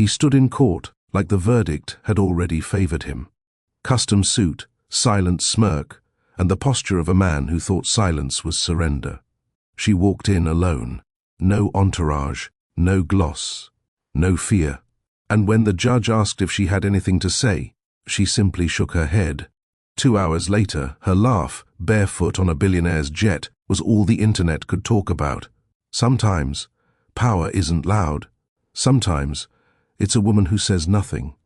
He stood in court like the verdict had already favored him. Custom suit, silent smirk, and the posture of a man who thought silence was surrender. She walked in alone. No entourage, no gloss, no fear. And when the judge asked if she had anything to say, she simply shook her head. 2 hours later, her laugh, barefoot on a Billionaire'S jet, was all the internet could talk about. Sometimes, power isn't loud. Sometimes, it's a woman who says nothing,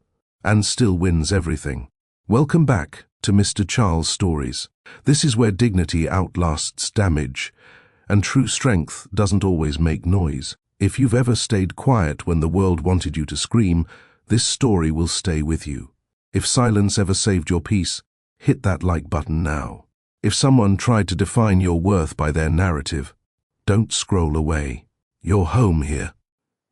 and still wins everything. Welcome back to Mr. Charles Stories. This is where dignity outlasts damage, and true strength doesn't always make noise. If you've ever stayed quiet when the world wanted you to scream, this story will stay with you. If silence ever saved your peace, hit that like button now. If someone tried to define your worth by their narrative, don't scroll away. You're home here.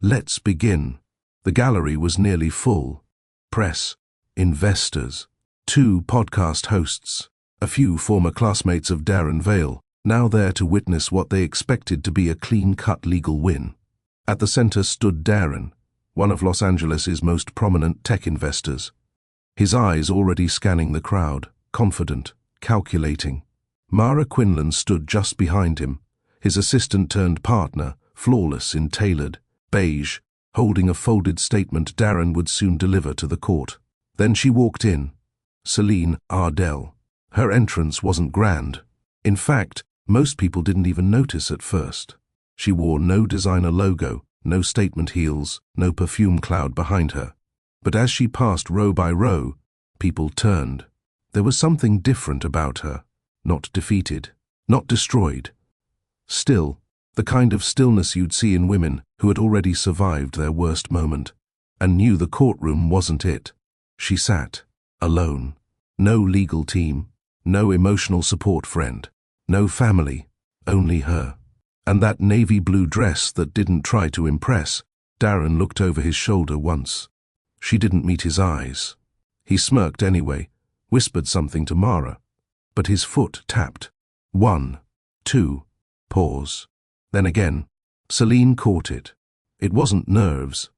Let's begin. The gallery was nearly full. Press, investors, 2 podcast hosts, a few former classmates of Darren Vale, now there to witness what they expected to be a clean-cut legal win. At the center stood Darren, one of Los Angeles' most prominent tech investors. His eyes already scanning the crowd, confident, calculating. Mara Quinlan stood just behind him, his assistant-turned-partner, flawless in tailored, beige, holding a folded statement Darren would soon deliver to the court. Then she walked in, Celine Ardell. Her entrance wasn't grand. In fact, most people didn't even notice at first. She wore no designer logo, no statement heels, no perfume cloud behind her. But as she passed row by row, people turned. There was something different about her, not defeated, not destroyed. Still, the kind of stillness you'd see in women who had already survived their worst moment, and knew the courtroom wasn't it. She sat, alone. No legal team, no emotional support friend, no family, only her. And that navy blue dress that didn't try to impress. Darren looked over his shoulder once. She didn't meet his eyes. He smirked anyway, whispered something to Mara, but his foot tapped. 1, 2, pause. Then again, Celine caught it. It wasn't nerves.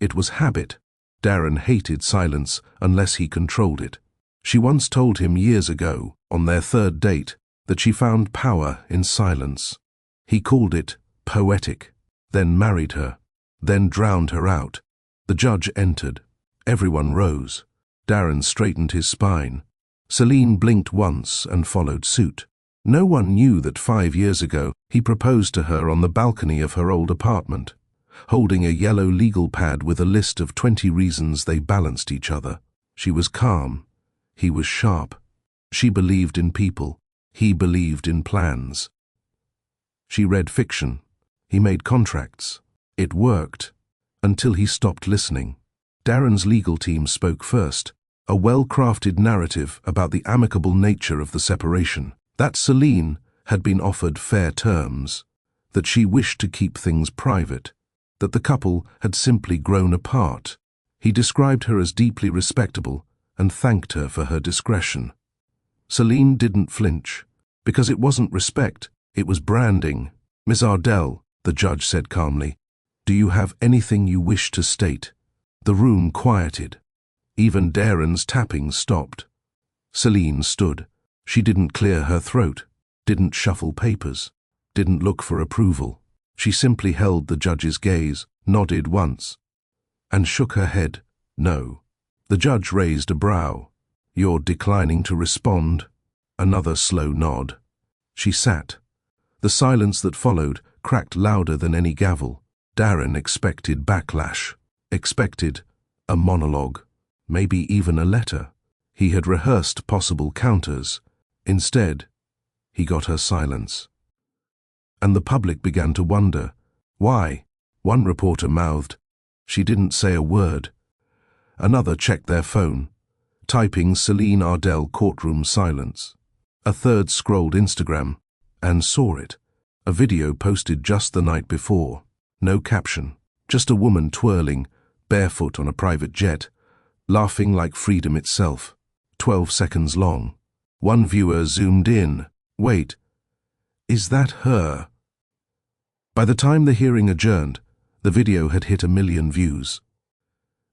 It was habit. Darren hated silence unless he controlled it. She once told him years ago, on their 3rd date, that she found power in silence. He called it poetic, then married her, then drowned her out. The judge entered. Everyone rose. Darren straightened his spine. Celine blinked once and followed suit. No one knew that 5 years ago he proposed to her on the balcony of her old apartment, holding a yellow legal pad with a list of 20 reasons they balanced each other. She was calm. He was sharp. She believed in people. He believed in plans. She read fiction. He made contracts. It worked, until he stopped listening. Darren's legal team spoke first, a well-crafted narrative about the amicable nature of the separation, that Celine had been offered fair terms, that she wished to keep things private, that the couple had simply grown apart. He described her as deeply respectable and thanked her for her discretion. Celine didn't flinch, because it wasn't respect, it was branding. Miss Ardell, the judge said calmly, do you have anything you wish to state? The room quieted. Even Darren's tapping stopped. Celine stood. She didn't clear her throat, didn't shuffle papers, didn't look for approval. She simply held the judge's gaze, nodded once, and shook her head, no. The judge raised a brow. You're declining to respond? Another slow nod. She sat. The silence that followed cracked louder than any gavel. Darren expected backlash, expected a monologue, maybe even a letter. He had rehearsed possible counters. Instead, he got her silence. And the public began to wonder. Why? One reporter mouthed, she didn't say a word. Another checked their phone, typing Celine Ardell courtroom silence. A third scrolled Instagram and saw it. A video posted just the night before. No caption, just a woman twirling, barefoot on a private jet, laughing like freedom itself. 12 seconds long. One viewer zoomed in. Wait, is that her? By the time the hearing adjourned, the video had hit 1 million views.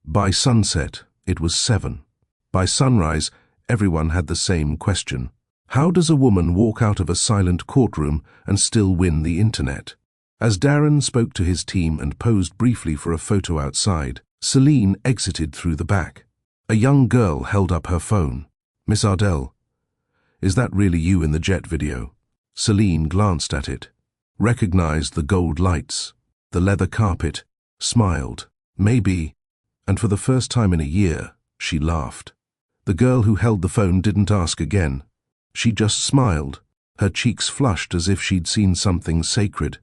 By sunset, it was 7. By sunrise, everyone had the same question. How does a woman walk out of a silent courtroom and still win the internet? As Darren spoke to his team and posed briefly for a photo outside, Celine exited through the back. A young girl held up her phone. "Miss Ardell, is that really you in the jet video?" Celine glanced at it, recognized the gold lights, the leather carpet, smiled. "Maybe," and for the first time in a year, she laughed. The girl who held the phone didn't ask again. She just smiled, her cheeks flushed as if she'd seen something sacred.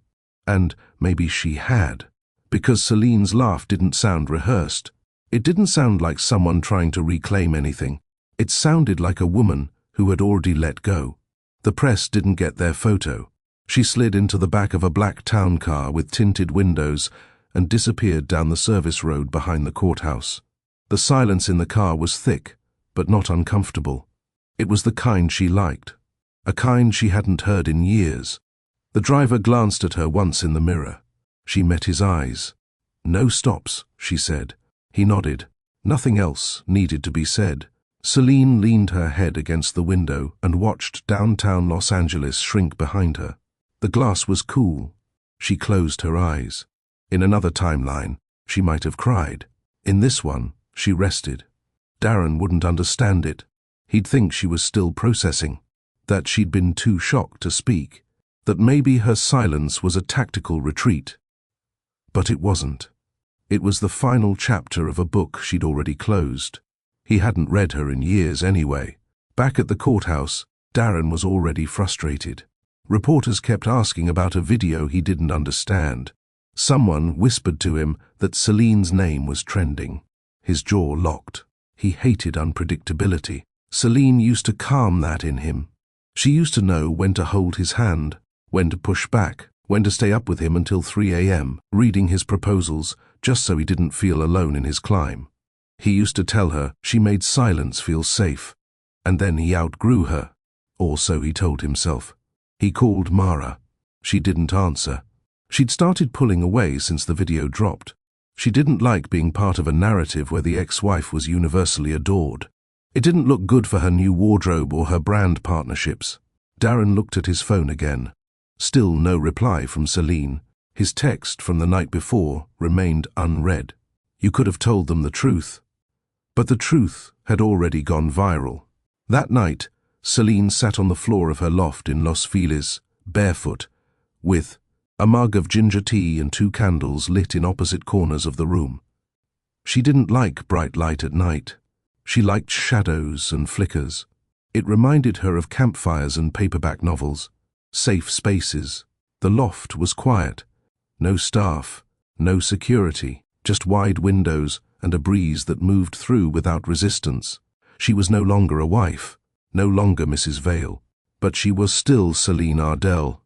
And maybe she had, because Celine's laugh didn't sound rehearsed. It didn't sound like someone trying to reclaim anything. It sounded like a woman who had already let go. The press didn't get their photo. She slid into the back of a black town car with tinted windows and disappeared down the service road behind the courthouse. The silence in the car was thick, but not uncomfortable. It was the kind she liked, a kind she hadn't heard in years. The driver glanced at her once in the mirror. She met his eyes. "No stops," she said. He nodded. Nothing else needed to be said. Celine leaned her head against the window and watched downtown Los Angeles shrink behind her. The glass was cool. She closed her eyes. In another timeline, she might have cried. In this one, she rested. Darren wouldn't understand it. He'd think she was still processing, that she'd been too shocked to speak, that maybe her silence was a tactical retreat. But it wasn't. It was the final chapter of a book she'd already closed. He hadn't read her in years anyway. Back at the courthouse, Darren was already frustrated. Reporters kept asking about a video he didn't understand. Someone whispered to him that Celine's name was trending. His jaw locked. He hated unpredictability. Celine used to calm that in him. She used to know when to hold his hand, when to push back, when to stay up with him until 3 a.m., reading his proposals, just so he didn't feel alone in his climb. He used to tell her she made silence feel safe, and then he outgrew her, or so he told himself. He called Mara. She didn't answer. She'd started pulling away since the video dropped. She didn't like being part of a narrative where the ex-wife was universally adored. It didn't look good for her new wardrobe or her brand partnerships. Darren looked at his phone again. Still no reply from Celine. His text from the night before remained unread. You could have told them the truth. But the truth had already gone viral. That night, Celine sat on the floor of her loft in Los Feliz, barefoot, with a mug of ginger tea and 2 candles lit in opposite corners of the room. She didn't like bright light at night. She liked shadows and flickers. It reminded her of campfires and paperback novels, safe spaces. The loft was quiet. No staff, no security, just wide windows and a breeze that moved through without resistance. She was no longer a wife, no longer Mrs. Vale, but she was still Celine Ardell.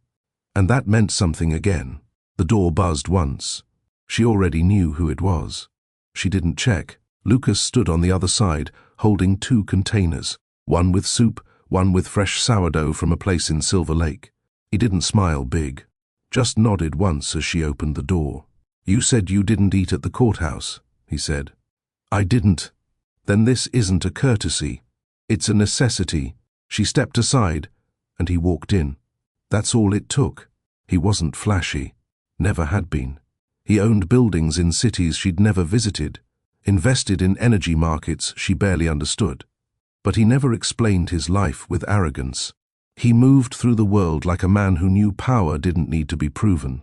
And that meant something again. The door buzzed once. She already knew who it was. She didn't check. Lucas stood on the other side, holding 2 containers, one with soup, one with fresh sourdough from a place in Silver Lake. He didn't smile big, just nodded once as she opened the door. "You said you didn't eat at the courthouse," he said. "I didn't." "Then this isn't a courtesy. It's a necessity." She stepped aside, and he walked in. That's all it took. He wasn't flashy, never had been. He owned buildings in cities she'd never visited, invested in energy markets she barely understood. But he never explained his life with arrogance. He moved through the world like a man who knew power didn't need to be proven.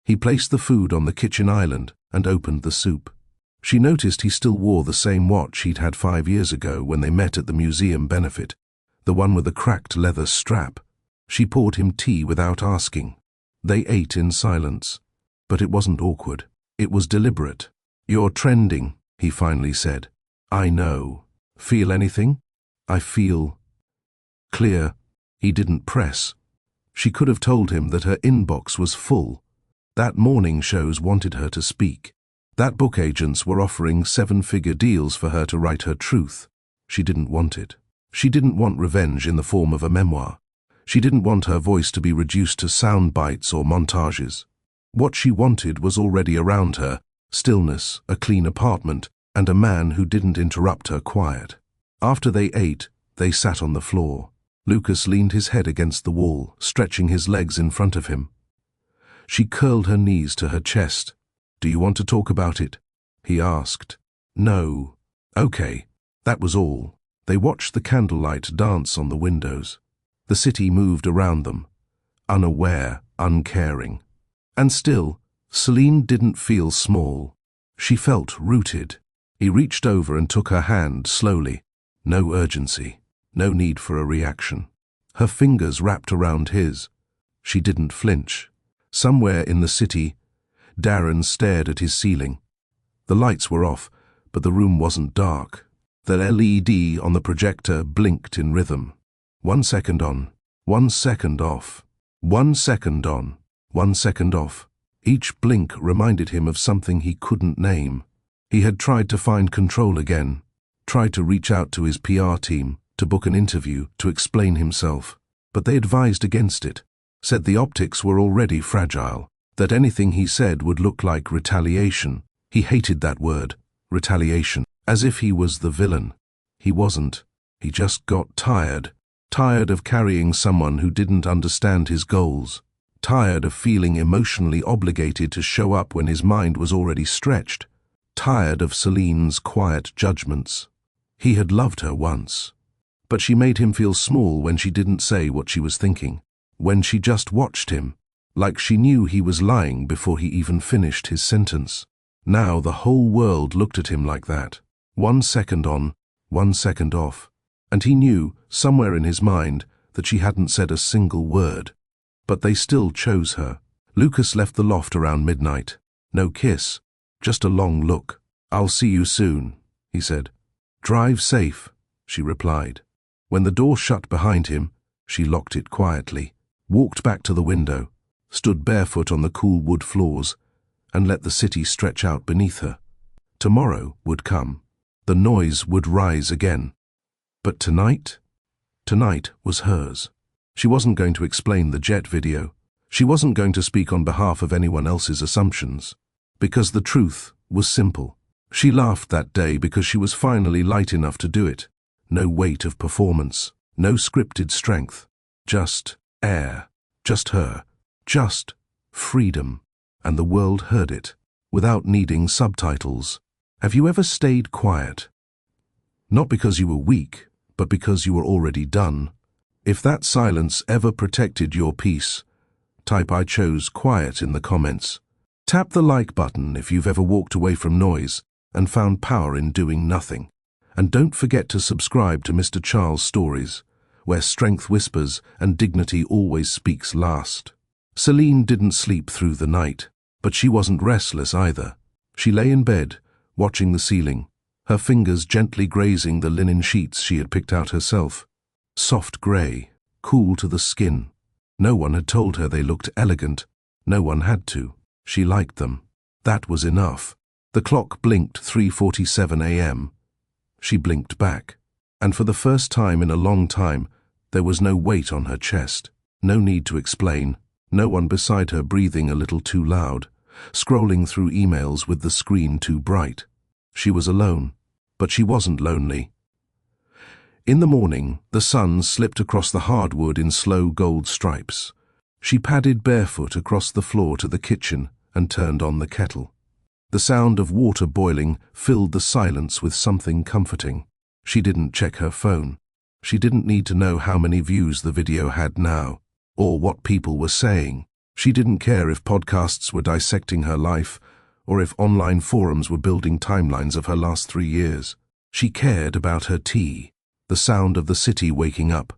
He placed the food on the kitchen island and opened the soup. She noticed he still wore the same watch he'd had 5 years ago when they met at the museum benefit, the one with the cracked leather strap. She poured him tea without asking. They ate in silence. But it wasn't awkward. It was deliberate. "You're trending," he finally said. "I know. Feel anything?" "I feel clear." He didn't press. She could have told him that her inbox was full. That morning shows wanted her to speak. That book agents were offering 7-figure deals for her to write her truth. She didn't want it. She didn't want revenge in the form of a memoir. She didn't want her voice to be reduced to sound bites or montages. What she wanted was already around her: stillness, a clean apartment, and a man who didn't interrupt her quiet. After they ate, they sat on the floor. Lucas leaned his head against the wall, stretching his legs in front of him. She curled her knees to her chest. "Do you want to talk about it?" he asked. "No." "Okay." That was all. They watched the candlelight dance on the windows. The city moved around them, unaware, uncaring. And still, Celine didn't feel small. She felt rooted. He reached over and took her hand slowly. No urgency, no need for a reaction. Her fingers wrapped around his. She didn't flinch. Somewhere in the city, Darren stared at his ceiling. The lights were off, but the room wasn't dark. The LED on the projector blinked in rhythm. 1 second on, 1 second off. 1 second on, 1 second off. Each blink reminded him of something he couldn't name. He had tried to find control again, tried to reach out to his PR team, to book an interview, to explain himself. But they advised against it, said the optics were already fragile, that anything he said would look like retaliation. He hated that word, retaliation, as if he was the villain. He wasn't. He just got tired. Tired of carrying someone who didn't understand his goals. Tired of feeling emotionally obligated to show up when his mind was already stretched. Tired of Celine's quiet judgments. He had loved her once. But she made him feel small when she didn't say what she was thinking. When she just watched him, like she knew he was lying before he even finished his sentence. Now the whole world looked at him like that. 1 second on, 1 second off. And he knew, somewhere in his mind, that she hadn't said a single word. But they still chose her. Lucas left the loft around midnight. No kiss, just a long look. "I'll see you soon," he said. "Drive safe," she replied. When the door shut behind him, she locked it quietly, walked back to the window, stood barefoot on the cool wood floors, and let the city stretch out beneath her. Tomorrow would come. The noise would rise again. But tonight? Tonight was hers. She wasn't going to explain the jet video. She wasn't going to speak on behalf of anyone else's assumptions. Because the truth was simple. She laughed that day because she was finally light enough to do it. No weight of performance, no scripted strength. Just air, just her, just freedom. And the world heard it, without needing subtitles. Have you ever stayed quiet? Not because you were weak, but because you were already done. If that silence ever protected your peace, type "I chose quiet" in the comments. Tap the like button if you've ever walked away from noise and found power in doing nothing. And don't forget to subscribe to Mr. Charles Stories, where strength whispers and dignity always speaks last. Celine didn't sleep through the night, but she wasn't restless either. She lay in bed, watching the ceiling, her fingers gently grazing the linen sheets she had picked out herself. Soft grey, cool to the skin. No one had told her they looked elegant. No one had to. She liked them. That was enough. The clock blinked 3:47 a.m. She blinked back. And for the first time in a long time, there was no weight on her chest. No need to explain. No one beside her breathing a little too loud, scrolling through emails with the screen too bright. She was alone, but she wasn't lonely. In the morning, the sun slipped across the hardwood in slow gold stripes. She padded barefoot across the floor to the kitchen and turned on the kettle. The sound of water boiling filled the silence with something comforting. She didn't check her phone. She didn't need to know how many views the video had now, or what people were saying. She didn't care if podcasts were dissecting her life, or if online forums were building timelines of her last 3 years. She cared about her tea, the sound of the city waking up,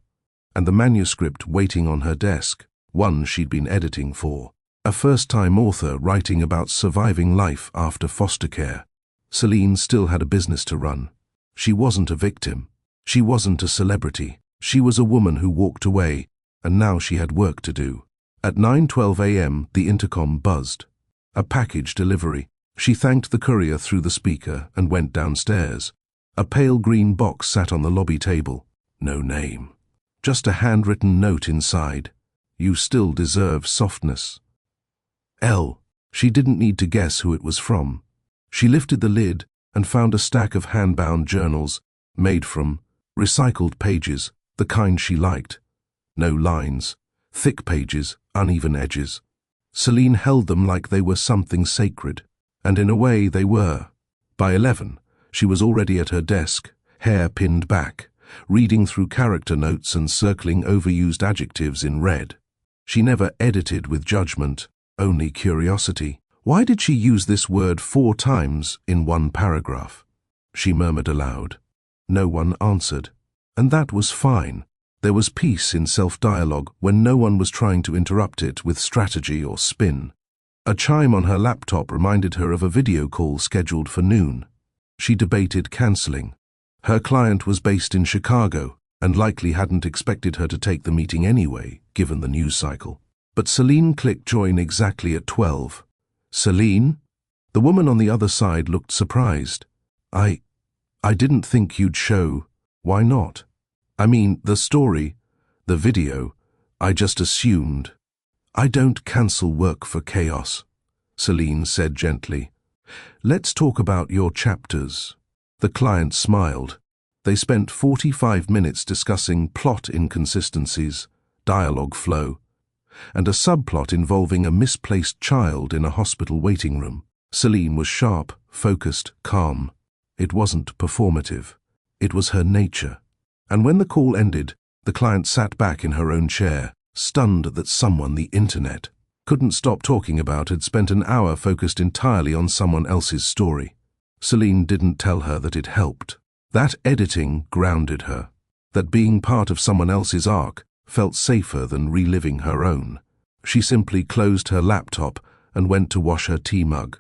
and the manuscript waiting on her desk, one she'd been editing for. A first-time author writing about surviving life after foster care. Celine still had a business to run. She wasn't a victim. She wasn't a celebrity. She was a woman who walked away, and now she had work to do. At 9:12 a.m., the intercom buzzed. A package delivery. She thanked the courier through the speaker and went downstairs. A pale green box sat on the lobby table. No name. Just a handwritten note inside. You still deserve softness. L. She didn't need to guess who it was from. She lifted the lid and found a stack of hand-bound journals made from recycled pages, the kind she liked. No lines, thick pages, uneven edges. Celine held them like they were something sacred, and in a way they were. By 11, she was already at her desk, hair pinned back, reading through character notes and circling overused adjectives in red. She never edited with judgment, only curiosity. Why did she use this word 4 times in one paragraph? She murmured aloud. No one answered, and that was fine. There was peace in self-dialogue when no one was trying to interrupt it with strategy or spin. A chime on her laptop reminded her of a video call scheduled for noon. She debated cancelling. Her client was based in Chicago and likely hadn't expected her to take the meeting anyway, given the news cycle. But Celine clicked join exactly at 12. Celine? The woman on the other side looked surprised. I didn't think you'd show. Why not? I mean, the story, the video, I just assumed. I don't cancel work for chaos, Celine said gently. Let's talk about your chapters. The client smiled. They spent 45 minutes discussing plot inconsistencies, dialogue flow, and a subplot involving a misplaced child in a hospital waiting room. Celine was sharp, focused, calm. It wasn't performative. It was her nature. And when the call ended, the client sat back in her own chair, stunned that someone the internet couldn't stop talking about had spent an hour focused entirely on someone else's story. Celine didn't tell her that it helped. That editing grounded her. That being part of someone else's arc felt safer than reliving her own. She simply closed her laptop and went to wash her tea mug.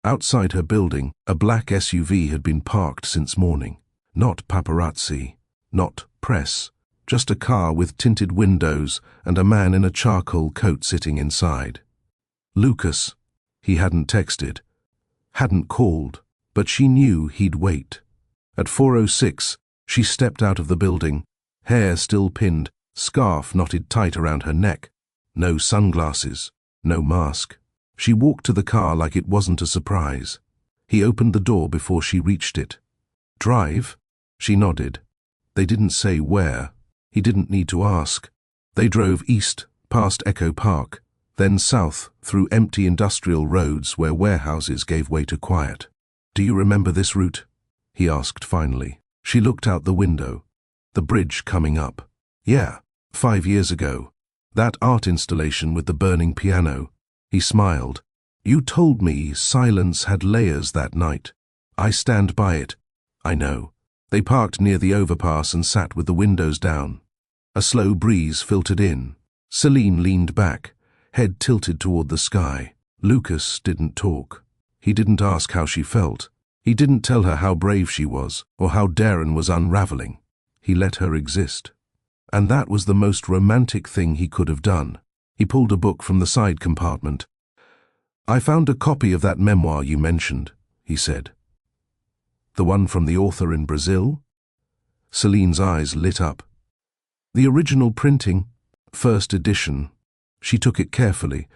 Outside her building, a black SUV had been parked since morning. Not paparazzi, not press, just a car with tinted windows and a man in a charcoal coat sitting inside. Lucas. He hadn't texted, hadn't called, but she knew he'd wait. At 4:06, she stepped out of the building, hair still pinned, scarf knotted tight around her neck. No sunglasses, no mask. She walked to the car like it wasn't a surprise. He opened the door before she reached it. Drive? She nodded. They didn't say where. He didn't need to ask. They drove east, past Echo Park, then south through empty industrial roads where warehouses gave way to quiet. Do you remember this route? He asked finally. She looked out the window. The bridge coming up. Yeah, 5 years ago. That art installation with the burning piano. He smiled. You told me silence had layers that night. I stand by it. I know. They parked near the overpass and sat with the windows down. A slow breeze filtered in. Celine leaned back, head tilted toward the sky. Lucas didn't talk. He didn't ask how she felt. He didn't tell her how brave she was or how Darren was unraveling. He let her exist. And that was the most romantic thing he could have done. He pulled a book from the side compartment. I found a copy of that memoir you mentioned, he said. The one from the author in Brazil? Celine's eyes lit up. The original printing, first edition. She took it carefully,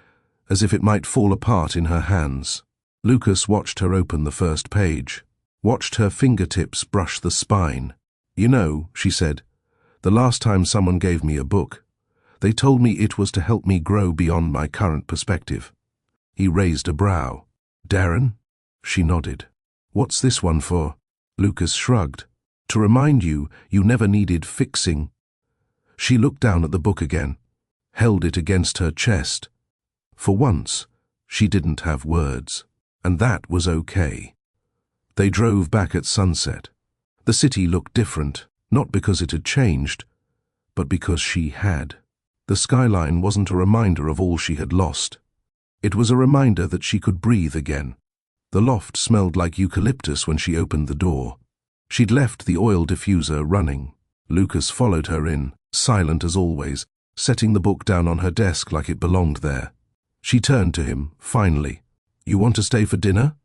as if it might fall apart in her hands. Lucas watched her open the first page, watched her fingertips brush the spine. You know, she said, the last time someone gave me a book, they told me it was to help me grow beyond my current perspective. He raised a brow. Darren? She nodded. What's this one for? Lucas shrugged. To remind you, you never needed fixing. She looked down at the book again, held it against her chest. For once, she didn't have words, and that was okay. They drove back at sunset. The city looked different, not because it had changed, but because she had. The skyline wasn't a reminder of all she had lost. It was a reminder that she could breathe again. The loft smelled like eucalyptus when she opened the door. She'd left the oil diffuser running. Lucas followed her in, silent as always, setting the book down on her desk like it belonged there. She turned to him, finally. You want to stay for dinner?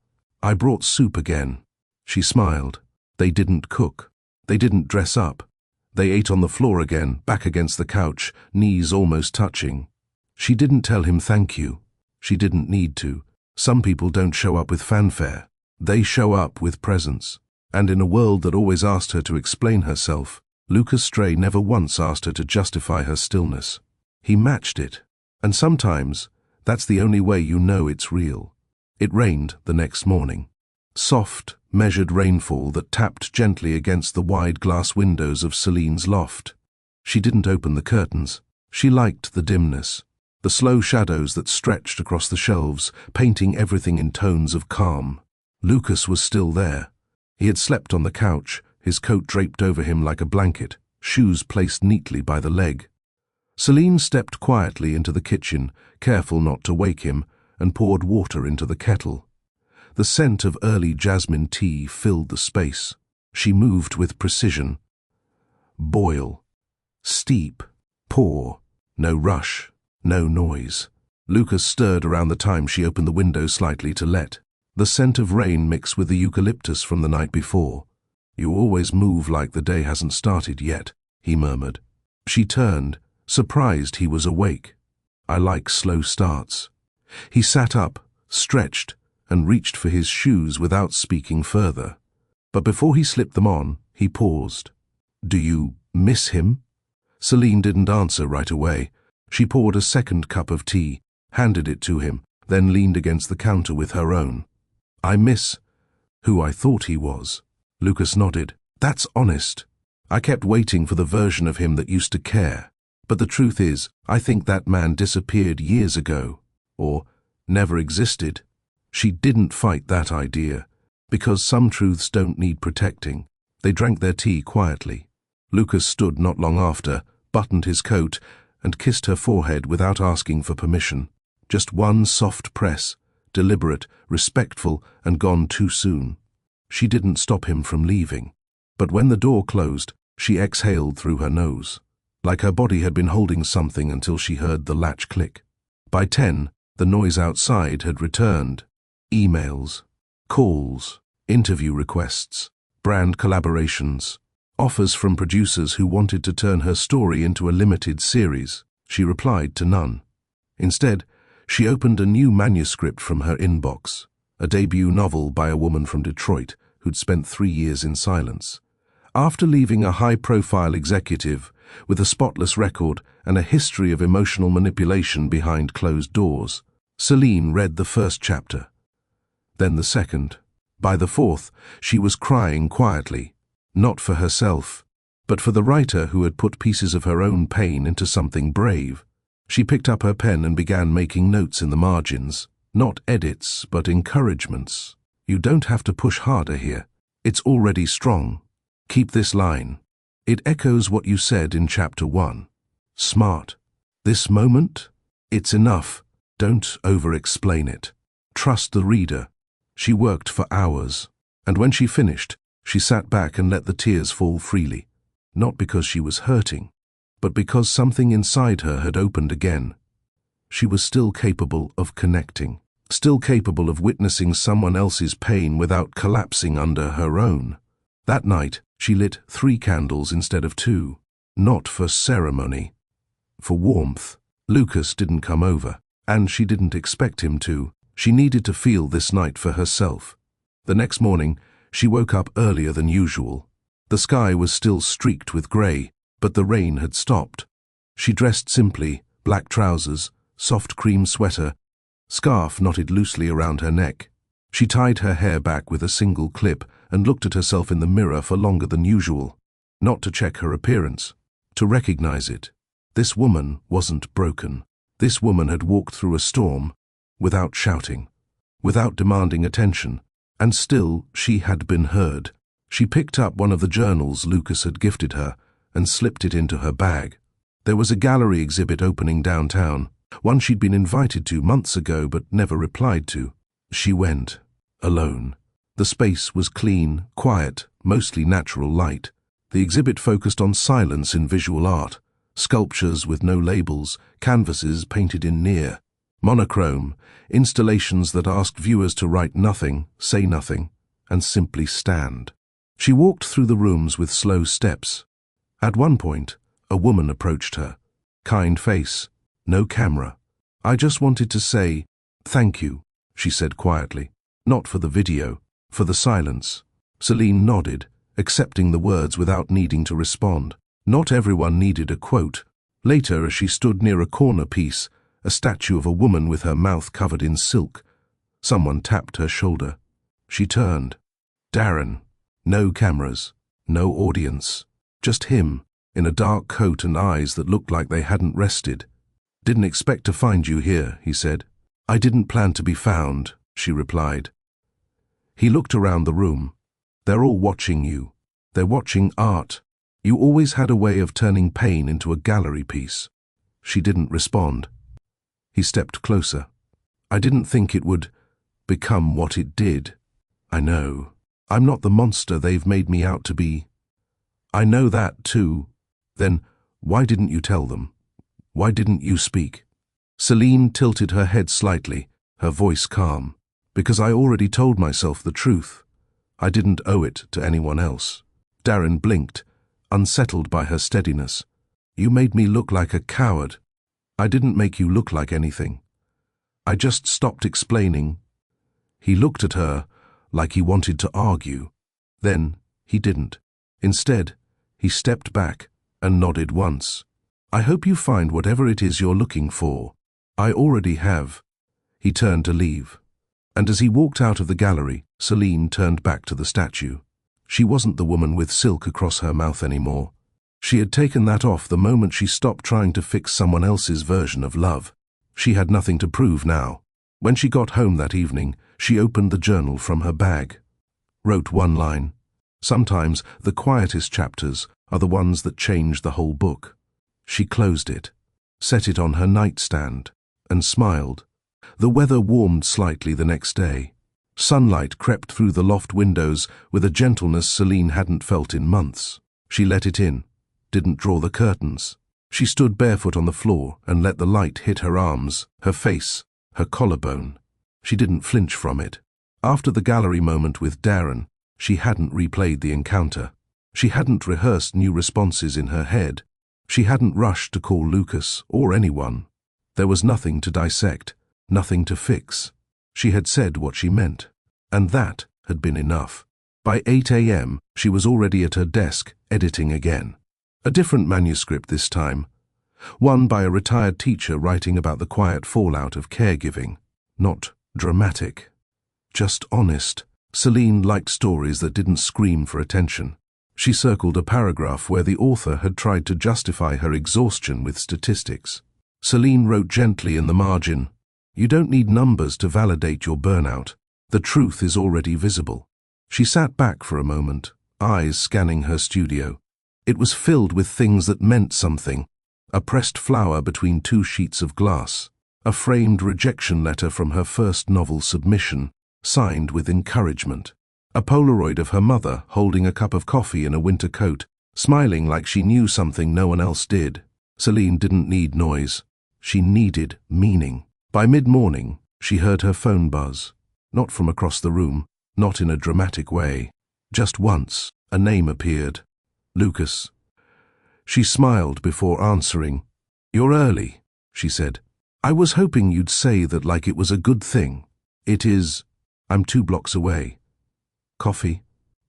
I brought soup again. She smiled. They didn't cook. They didn't dress up. They ate on the floor again, back against the couch, knees almost touching. She didn't tell him thank you. She didn't need to. Some people don't show up with fanfare. They show up with presence. And in a world that always asked her to explain herself, Lucas Stray never once asked her to justify her stillness. He matched it. And sometimes, that's the only way you know it's real. It rained the next morning. Soft, measured rainfall that tapped gently against the wide glass windows of Celine's loft. She didn't open the curtains. She liked the dimness, the slow shadows that stretched across the shelves, painting everything in tones of calm. Lucas was still there. He had slept on the couch, his coat draped over him like a blanket, shoes placed neatly by the leg. Celine stepped quietly into the kitchen, careful not to wake him, and poured water into the kettle. The scent of early jasmine tea filled the space. She moved with precision. Boil. Steep. Pour. No rush. No noise. Lucas stirred around the time she opened the window slightly to let. The scent of rain mixed with the eucalyptus from the night before. "You always move like the day hasn't started yet," he murmured. She turned, surprised he was awake. "I like slow starts." He sat up, stretched, and reached for his shoes without speaking further. But before he slipped them on, he paused. "Do you miss him?" Celine didn't answer right away. She poured a second cup of tea, handed it to him, then leaned against the counter with her own. "I miss who I thought he was." Lucas nodded. "That's honest. I kept waiting for the version of him that used to care. But the truth is, I think that man disappeared years ago, or never existed." She didn't fight that idea, because some truths don't need protecting. They drank their tea quietly. Lucas stood not long after, buttoned his coat, and kissed her forehead without asking for permission. Just one soft press, deliberate, respectful, and gone too soon. She didn't stop him from leaving. But when the door closed, she exhaled through her nose, like her body had been holding something until she heard the latch click. By 10, the noise outside had returned. Emails, calls, interview requests, brand collaborations, offers from producers who wanted to turn her story into a limited series. She replied to none. Instead, she opened a new manuscript from her inbox, a debut novel by a woman from Detroit who'd spent 3 years in silence. After leaving a high-profile executive with a spotless record and a history of emotional manipulation behind closed doors, Celine read the first chapter, then the second. By the fourth, she was crying quietly, not for herself, but for the writer who had put pieces of her own pain into something brave. She picked up her pen and began making notes in the margins, not edits, but encouragements. "You don't have to push harder here. It's already strong. Keep this line. It echoes what you said in chapter 1. Smart. This moment? It's enough. Don't over-explain it. Trust the reader." She worked for hours, and when she finished, she sat back and let the tears fall freely, not because she was hurting, but because something inside her had opened again. She was still capable of connecting, still capable of witnessing someone else's pain without collapsing under her own. That night, she lit 3 candles instead of 2, not for ceremony, for warmth. Lucas didn't come over, and she didn't expect him to. She needed to feel this night for herself. The next morning, she woke up earlier than usual. The sky was still streaked with grey, but the rain had stopped. She dressed simply, black trousers, soft cream sweater, scarf knotted loosely around her neck. She tied her hair back with a single clip and looked at herself in the mirror for longer than usual, not to check her appearance, to recognize it. This woman wasn't broken. This woman had walked through a storm, without shouting, without demanding attention, and still she had been heard. She picked up one of the journals Lucas had gifted her and slipped it into her bag. There was a gallery exhibit opening downtown, one she'd been invited to months ago but never replied to. She went, alone. The space was clean, quiet, mostly natural light. The exhibit focused on silence in visual art, sculptures with no labels, canvases painted in near, monochrome, installations that asked viewers to write nothing, say nothing, and simply stand. She walked through the rooms with slow steps. At one point, a woman approached her. Kind face, no camera. "I just wanted to say, thank you," she said quietly. "Not for the video, For the silence. Celine nodded, accepting the words without needing to respond. Not everyone needed a quote. Later, as she stood near a corner piece, a statue of a woman with her mouth covered in silk, someone tapped her shoulder. She turned. Darren. No cameras, no audience. Just him, in a dark coat and eyes that looked like they hadn't rested. "Didn't expect to find you here," he said. "I didn't plan to be found," she replied. He looked around the room. "They're all watching you. They're watching art. You always had a way of turning pain into a gallery piece." She didn't respond. He stepped closer. "I didn't think it would become what it did. I know. I'm not the monster they've made me out to be." "I know that too." "Then why didn't you tell them? Why didn't you speak?" Celine tilted her head slightly, her voice calm. "Because I already told myself the truth. I didn't owe it to anyone else." Darren blinked, unsettled by her steadiness. "You made me look like a coward." "I didn't make you look like anything. I just stopped explaining." He looked at her like he wanted to argue. Then he didn't. Instead, he stepped back and nodded once. "I hope you find whatever it is you're looking for. I already have." He turned to leave. And as he walked out of the gallery, Celine turned back to the statue. She wasn't the woman with silk across her mouth anymore. She had taken that off the moment she stopped trying to fix someone else's version of love. She had nothing to prove now. When she got home that evening, she opened the journal from her bag. Wrote one line. Sometimes the quietest chapters are the ones that change the whole book. She closed it, set it on her nightstand, and smiled. The weather warmed slightly the next day. Sunlight crept through the loft windows with a gentleness Celine hadn't felt in months. She let it in, didn't draw the curtains. She stood barefoot on the floor and let the light hit her arms, her face, her collarbone. She didn't flinch from it. After the gallery moment with Darren, she hadn't replayed the encounter. She hadn't rehearsed new responses in her head. She hadn't rushed to call Lucas or anyone. There was nothing to dissect, nothing to fix. She had said what she meant, and that had been enough. By 8 a.m., she was already at her desk, editing again. A different manuscript this time. One by a retired teacher writing about the quiet fallout of caregiving. Not dramatic, just honest. Celine liked stories that didn't scream for attention. She circled a paragraph where the author had tried to justify her exhaustion with statistics. Celine wrote gently in the margin, "You don't need numbers to validate your burnout. The truth is already visible." She sat back for a moment, eyes scanning her studio. It was filled with things that meant something. A pressed flower between two sheets of glass. A framed rejection letter from her first novel submission, signed with encouragement. A Polaroid of her mother holding a cup of coffee in a winter coat, smiling like she knew something no one else did. Celine didn't need noise. She needed meaning. By mid-morning, she heard her phone buzz. Not from across the room, not in a dramatic way. Just once, a name appeared. Lucas. She smiled before answering. "You're early," she said. "I was hoping you'd say that like it was a good thing." "It is. I'm 2 blocks away." "Coffee?"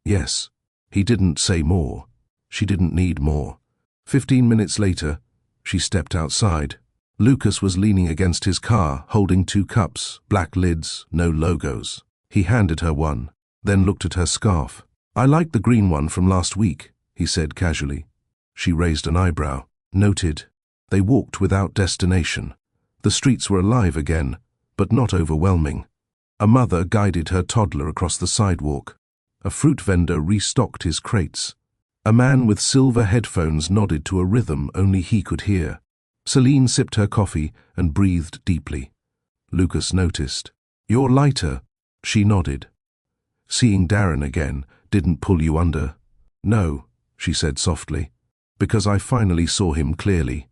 "Yes." He didn't say more. She didn't need more. 15 minutes later, she stepped outside. Lucas was leaning against his car, holding 2 cups, black lids, no logos. He handed her one, then looked at her scarf. "I like the green one from last week," he said casually. She raised an eyebrow. Noted. They walked without destination. The streets were alive again, but not overwhelming. A mother guided her toddler across the sidewalk. A fruit vendor restocked his crates. A man with silver headphones nodded to a rhythm only he could hear. Celine sipped her coffee and breathed deeply. Lucas noticed. "You're lighter." She nodded. "Seeing Darren again didn't pull you under?" "No," she said softly, "because I finally saw him clearly.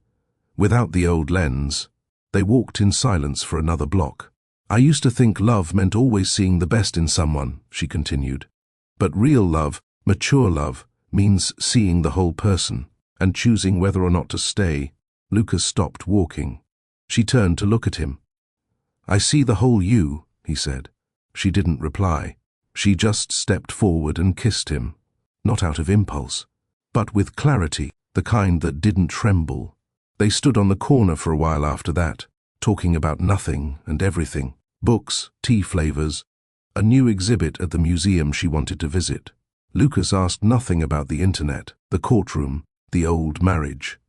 Without the old lens." They walked in silence for another block. "I used to think love meant always seeing the best in someone," she continued. "But real love, mature love, means seeing the whole person and choosing whether or not to stay." Lucas stopped walking. She turned to look at him. "I see the whole you," he said. She didn't reply. She just stepped forward and kissed him, not out of impulse, but with clarity, the kind that didn't tremble. They stood on the corner for a while after that, talking about nothing and everything. Books, tea flavors, a new exhibit at the museum she wanted to visit. Lucas asked nothing about the internet, the courtroom, the old marriage,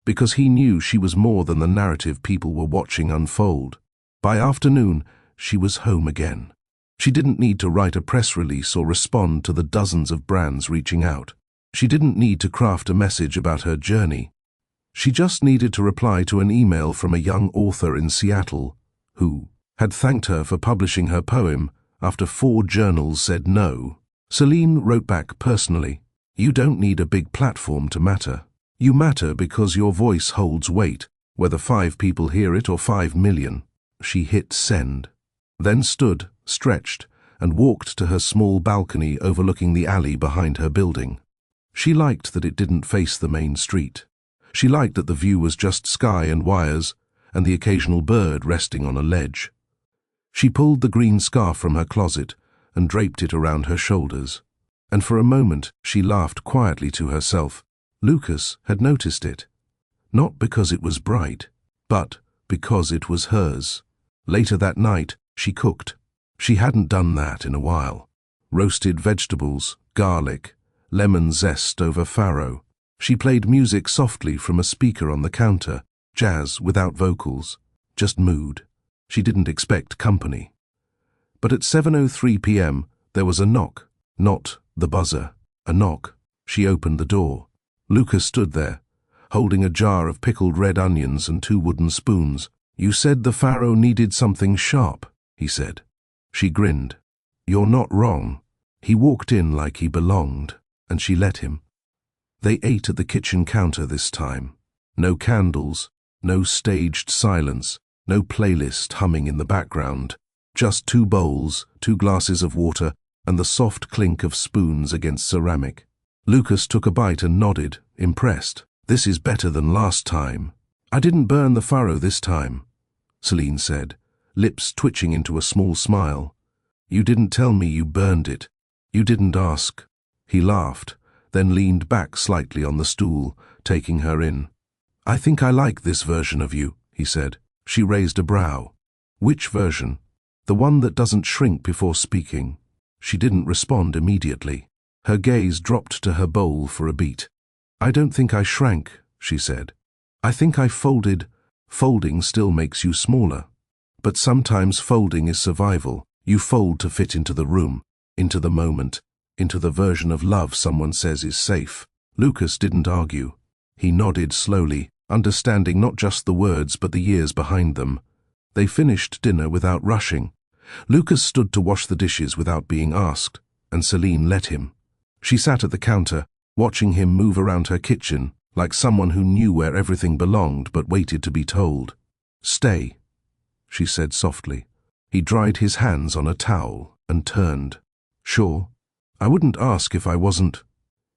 because he knew she was more than the narrative people were watching unfold. By afternoon, she was home again. She didn't need to write a press release or respond to the dozens of brands reaching out. She didn't need to craft a message about her journey. She just needed to reply to an email from a young author in Seattle who had thanked her for publishing her poem after 4 journals said no. Celine wrote back personally, "You don't need a big platform to matter. You matter because your voice holds weight, whether 5 people hear it or 5 million. She hit send, then stood, stretched, and walked to her small balcony overlooking the alley behind her building. She liked that it didn't face the main street. She liked that the view was just sky and wires, and the occasional bird resting on a ledge. She pulled the green scarf from her closet and draped it around her shoulders, and for a moment she laughed quietly to herself. Lucas had noticed it, not because it was bright, but because it was hers. Later that night, she cooked. She hadn't done that in a while. Roasted vegetables, garlic, lemon zest over farro. She played music softly from a speaker on the counter, jazz without vocals, just mood. She didn't expect company. But at 7:03 p.m., there was a knock, not the buzzer, a knock. She opened the door. Lucas stood there, holding a jar of pickled red onions and 2 wooden spoons. "You said the farro needed something sharp," he said. She grinned. "You're not wrong." He walked in like he belonged, and she let him. They ate at the kitchen counter this time. No candles, no staged silence, no playlist humming in the background. Just 2 bowls, 2 glasses of water, and the soft clink of spoons against ceramic. Lucas took a bite and nodded, impressed. "This is better than last time." "I didn't burn the farro this time," Celine said, lips twitching into a small smile. "You didn't tell me you burned it. You didn't ask." He laughed, then leaned back slightly on the stool, taking her in. "I think I like this version of you," he said. She raised a brow. "Which version?" "The one that doesn't shrink before speaking." She didn't respond immediately. Her gaze dropped to her bowl for a beat. "I don't think I shrank," she said. "I think I folded. Folding still makes you smaller. But sometimes folding is survival. You fold to fit into the room, into the moment, into the version of love someone says is safe." Lucas didn't argue. He nodded slowly, understanding not just the words but the years behind them. They finished dinner without rushing. Lucas stood to wash the dishes without being asked, and Celine let him. She sat at the counter, watching him move around her kitchen, like someone who knew where everything belonged but waited to be told. "Stay," she said softly. He dried his hands on a towel and turned. "Sure. I wouldn't ask if I wasn't."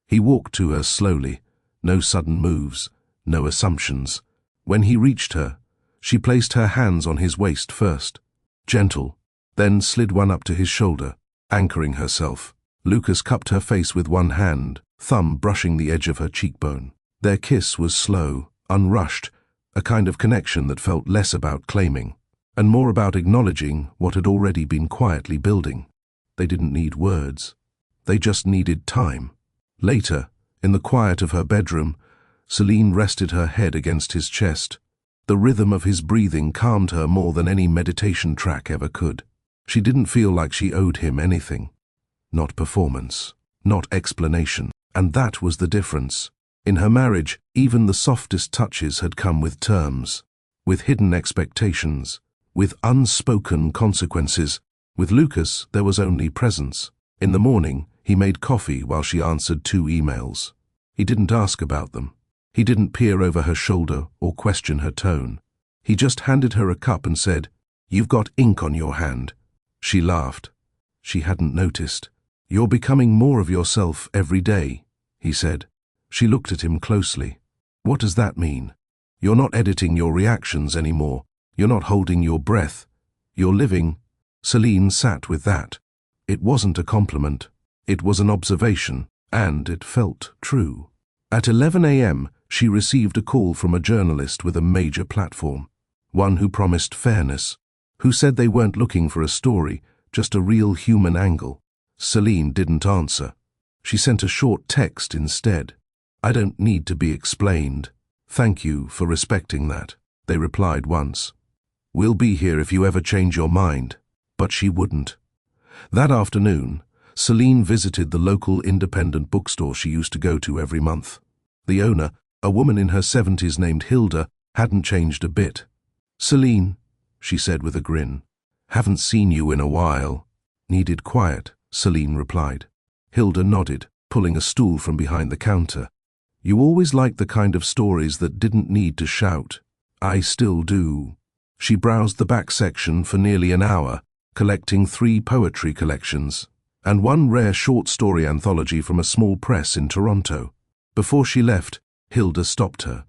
He walked to her slowly, no sudden moves, no assumptions. When he reached her, she placed her hands on his waist first, gentle, then slid one up to his shoulder, anchoring herself. Lucas cupped her face with one hand, thumb brushing the edge of her cheekbone. Their kiss was slow, unrushed, a kind of connection that felt less about claiming, and more about acknowledging what had already been quietly building. They didn't need words. They just needed time. Later, in the quiet of her bedroom, Celine rested her head against his chest. The rhythm of his breathing calmed her more than any meditation track ever could. She didn't feel like she owed him anything. Not performance, not explanation. And that was the difference. In her marriage, even the softest touches had come with terms, with hidden expectations, with unspoken consequences. With Lucas, there was only presence. In the morning, he made coffee while she answered 2 emails. He didn't ask about them. He didn't peer over her shoulder or question her tone. He just handed her a cup and said, "You've got ink on your hand." She laughed. She hadn't noticed. "You're becoming more of yourself every day," he said. She looked at him closely. "What does that mean?" "You're not editing your reactions anymore. You're not holding your breath. You're living." Celine sat with that. It wasn't a compliment. It was an observation, and it felt true. At 11 a.m., she received a call from a journalist with a major platform, one who promised fairness, who said they weren't looking for a story, just a real human angle. Celine didn't answer. She sent a short text instead. "I don't need to be explained. Thank you for respecting that," they replied once. "We'll be here if you ever change your mind." But she wouldn't. That afternoon, Celine visited the local independent bookstore she used to go to every month. The owner, a woman in her 70s named Hilda, hadn't changed a bit. "Celine," she said with a grin, "haven't seen you in a while." "Needed quiet," Celine replied. Hilda nodded, pulling a stool from behind the counter. "You always liked the kind of stories that didn't need to shout." "I still do." She browsed the back section for nearly an hour, collecting 3 poetry collections and 1 rare short story anthology from a small press in Toronto. Before she left, Hilda stopped her.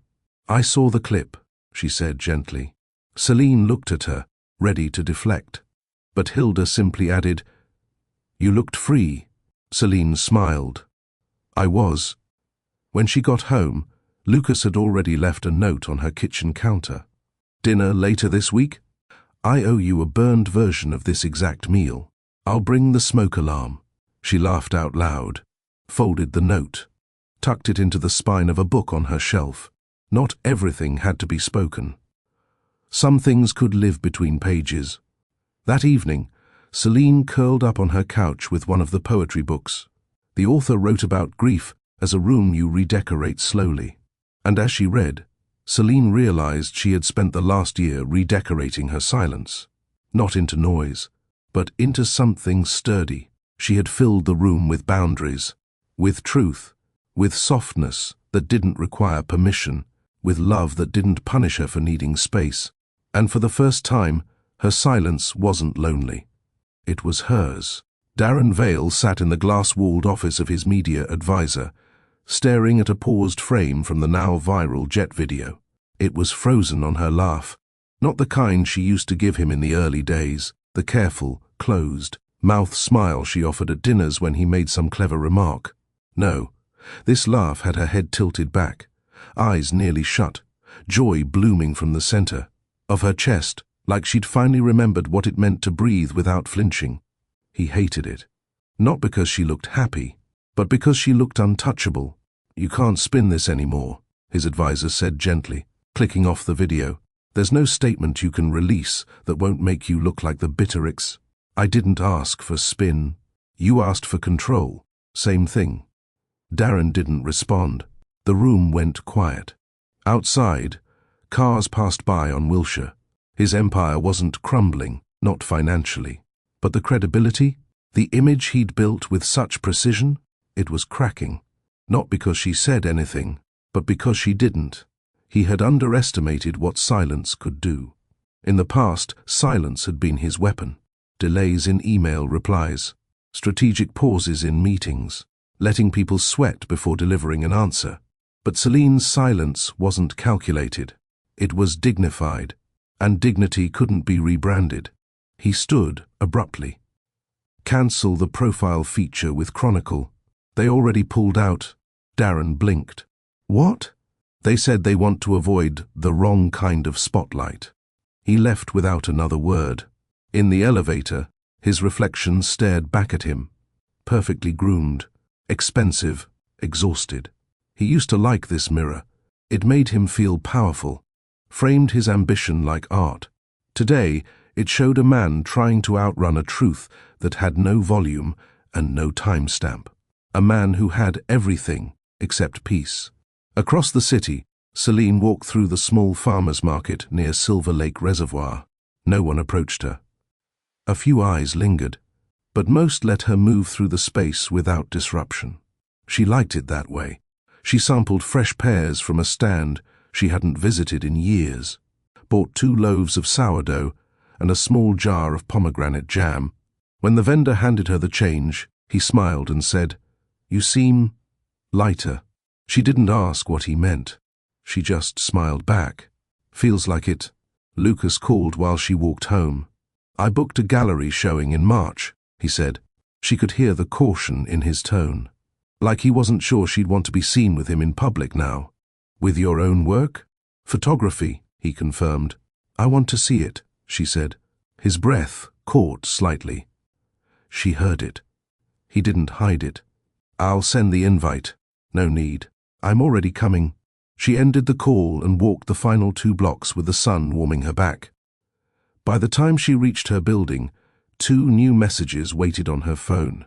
"I saw the clip," she said gently. Celine looked at her, ready to deflect. But Hilda simply added, "You looked free." Celine smiled. "I was." When she got home, Lucas had already left a note on her kitchen counter. "Dinner later this week? I owe you a burned version of this exact meal. I'll bring the smoke alarm." She laughed out loud, folded the note, tucked it into the spine of a book on her shelf. Not everything had to be spoken. Some things could live between pages. That evening, Celine curled up on her couch with one of the poetry books. The author wrote about grief as a room you redecorate slowly. And as she read, Celine realized she had spent the last year redecorating her silence. Not into noise, but into something sturdy. She had filled the room with boundaries, with truth, with softness that didn't require permission, with love that didn't punish her for needing space. And for the first time, her silence wasn't lonely. It was hers. Darren Vale sat in the glass-walled office of his media advisor, staring at a paused frame from the now-viral Jet video. It was frozen on her laugh, not the kind she used to give him in the early days, the careful, closed, mouth smile she offered at dinners when he made some clever remark. No, this laugh had her head tilted back, eyes nearly shut, joy blooming from the center of her chest, like she'd finally remembered what it meant to breathe without flinching. He hated it. Not because she looked happy, but because she looked untouchable. "You can't spin this anymore," his advisor said gently, clicking off the video. "There's no statement you can release that won't make you look like the Bittericks. I didn't ask for spin. You asked for control. Same thing." Darren didn't respond. The room went quiet. Outside, cars passed by on Wilshire. His empire wasn't crumbling, not financially. But the credibility, the image he'd built with such precision, it was cracking. Not because she said anything, but because she didn't. He had underestimated what silence could do. In the past, silence had been his weapon. Delays in email replies, strategic pauses in meetings, letting people sweat before delivering an answer. But Celine's silence wasn't calculated. It was dignified, and dignity couldn't be rebranded. He stood abruptly. "Cancel the profile feature with Chronicle. They already pulled out." Darren blinked. "What?" "They said they want to avoid the wrong kind of spotlight." He left without another word. In the elevator, his reflection stared back at him. Perfectly groomed, expensive, exhausted. He used to like this mirror. It made him feel powerful, framed his ambition like art. Today, it showed a man trying to outrun a truth that had no volume and no timestamp. A man who had everything except peace. Across the city, Celine walked through the small farmer's market near Silver Lake Reservoir. No one approached her. A few eyes lingered, but most let her move through the space without disruption. She liked it that way. She sampled fresh pears from a stand she hadn't visited in years, bought 2 loaves of sourdough and a small jar of pomegranate jam. When the vendor handed her the change, he smiled and said, "You seem lighter." She didn't ask what he meant. She just smiled back. "Feels like it." Lucas called while she walked home. "I booked a gallery showing in March," he said. She could hear the caution in his tone. Like he wasn't sure she'd want to be seen with him in public now. With your own work? Photography, he confirmed. I want to see it, she said. His breath caught slightly. She heard it. He didn't hide it. I'll send the invite. No need. I'm already coming. She ended the call and walked the final 2 blocks with the sun warming her back. By the time she reached her building, 2 new messages waited on her phone.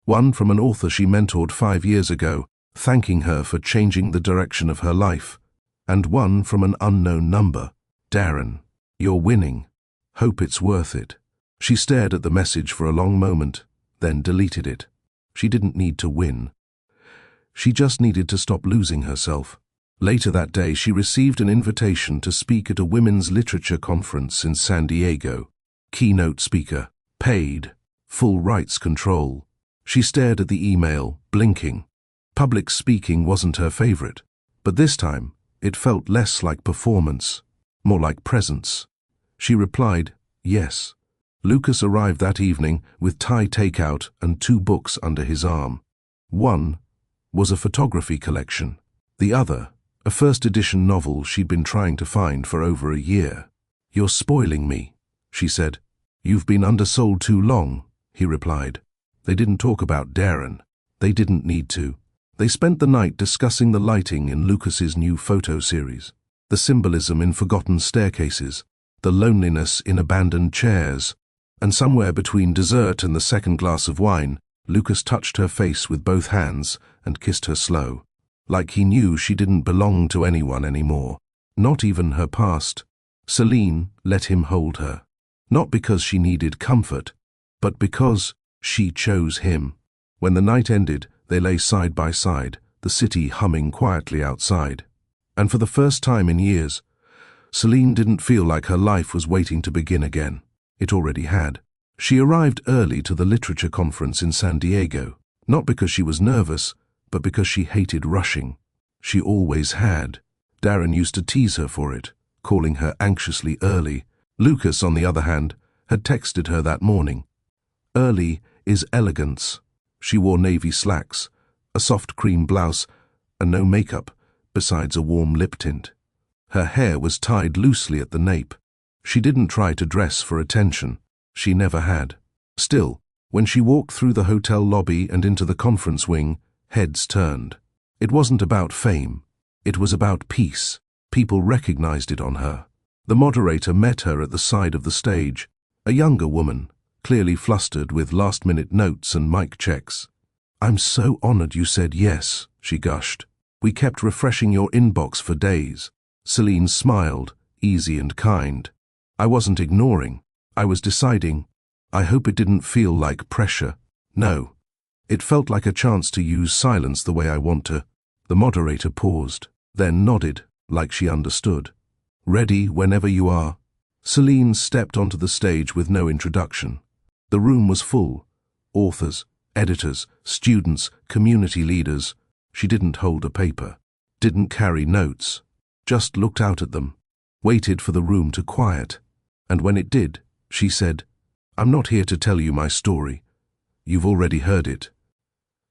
One from an author she mentored 5 years ago, thanking her for changing the direction of her life, and one from an unknown number. Darren, you're winning. Hope it's worth it. She stared at the message for a long moment, then deleted it. She didn't need to win. She just needed to stop losing herself. Later that day, she received an invitation to speak at a women's literature conference in San Diego. Keynote speaker, paid, full rights control. She stared at the email, blinking. Public speaking wasn't her favorite, but this time it felt less like performance, more like presence. She replied, yes. Lucas arrived that evening with Thai takeout and 2 books under his arm. One was a photography collection. The other, a first-edition novel she'd been trying to find for over a year. You're spoiling me, she said. You've been undersold too long, he replied. They didn't talk about Darren. They didn't need to. They spent the night discussing the lighting in Lucas's new photo series, the symbolism in forgotten staircases, the loneliness in abandoned chairs, and somewhere between dessert and the second glass of wine, Lucas touched her face with both hands and kissed her slow, like he knew she didn't belong to anyone anymore, not even her past. Celine let him hold her, not because she needed comfort, but because she chose him. When the night ended, they lay side by side, the city humming quietly outside. And for the first time in years, Celine didn't feel like her life was waiting to begin again. It already had. She arrived early to the literature conference in San Diego, not because she was nervous, but because she hated rushing. She always had. Darren used to tease her for it, calling her anxiously early. Lucas, on the other hand, had texted her that morning. Early is elegance. She wore navy slacks, a soft cream blouse, and no makeup, besides a warm lip tint. Her hair was tied loosely at the nape. She didn't try to dress for attention. She never had. Still, when she walked through the hotel lobby and into the conference wing, heads turned. It wasn't about fame. It was about peace. People recognized it on her. The moderator met her at the side of the stage, a younger woman, clearly flustered with last-minute notes and mic checks. I'm so honored you said yes, she gushed. We kept refreshing your inbox for days. Celine smiled, easy and kind. I wasn't ignoring. I was deciding. I hope it didn't feel like pressure. No. It felt like a chance to use silence the way I want to. The moderator paused, then nodded, like she understood. Ready whenever you are. Celine stepped onto the stage with no introduction. The room was full. Authors, editors, students, community leaders. She didn't hold a paper, didn't carry notes, just looked out at them, waited for the room to quiet. And when it did, she said, I'm not here to tell you my story. You've already heard it.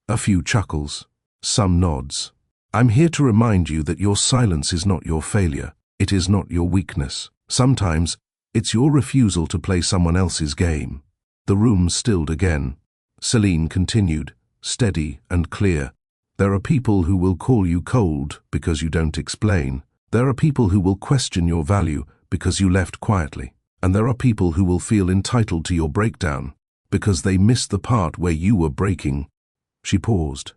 A few chuckles, some nods. I'm here to remind you that your silence is not your failure. It is not your weakness. Sometimes, it's your refusal to play someone else's game. The room stilled again. Celine continued, steady and clear. There are people who will call you cold because you don't explain. There are people who will question your value because you left quietly. And there are people who will feel entitled to your breakdown because they missed the part where you were breaking. She paused.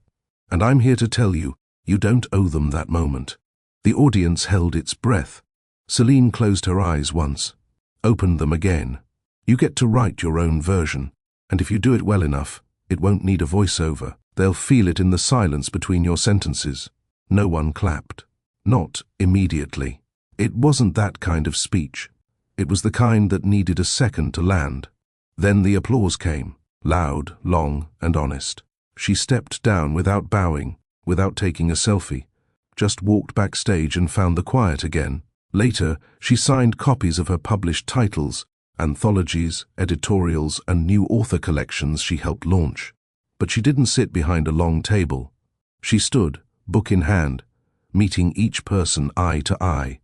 And I'm here to tell you, you don't owe them that moment. The audience held its breath. Celine closed her eyes once, opened them again. You get to write your own version, and if you do it well enough, it won't need a voiceover. They'll feel it in the silence between your sentences. No one clapped. Not immediately. It wasn't that kind of speech. It was the kind that needed a second to land. Then the applause came, loud, long, and honest. She stepped down without bowing, without taking a selfie, just walked backstage and found the quiet again. Later, she signed copies of her published titles anthologies, editorials, and new author collections she helped launch. But she didn't sit behind a long table. She stood, book in hand, meeting each person eye to eye.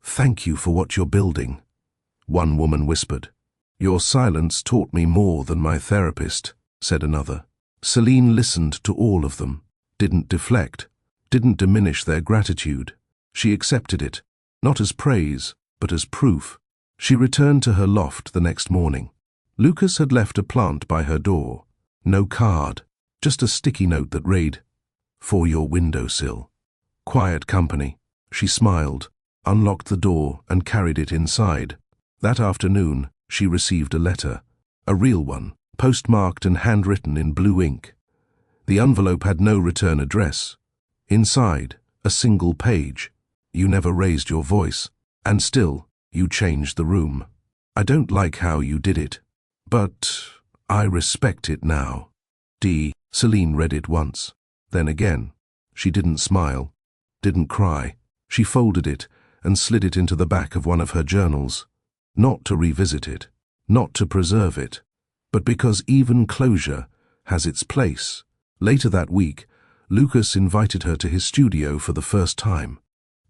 "Thank you for what you're building," one woman whispered. "Your silence taught me more than my therapist," said another. Celine listened to all of them, didn't deflect, didn't diminish their gratitude. She accepted it, not as praise, but as proof. She returned to her loft the next morning. Lucas had left a plant by her door. No card, just a sticky note that read, "For your windowsill." Quiet company. She smiled, unlocked the door, and carried it inside. That afternoon, she received a letter, a real one, postmarked and handwritten in blue ink. The envelope had no return address. Inside, a single page. "You never raised your voice, and still, you changed the room. I don't like how you did it, but I respect it now." Celine read it once, then again. She didn't smile, didn't cry. She folded it and slid it into the back of one of her journals. Not to revisit it, not to preserve it, but because even closure has its place. Later that week, Lucas invited her to his studio for the first time.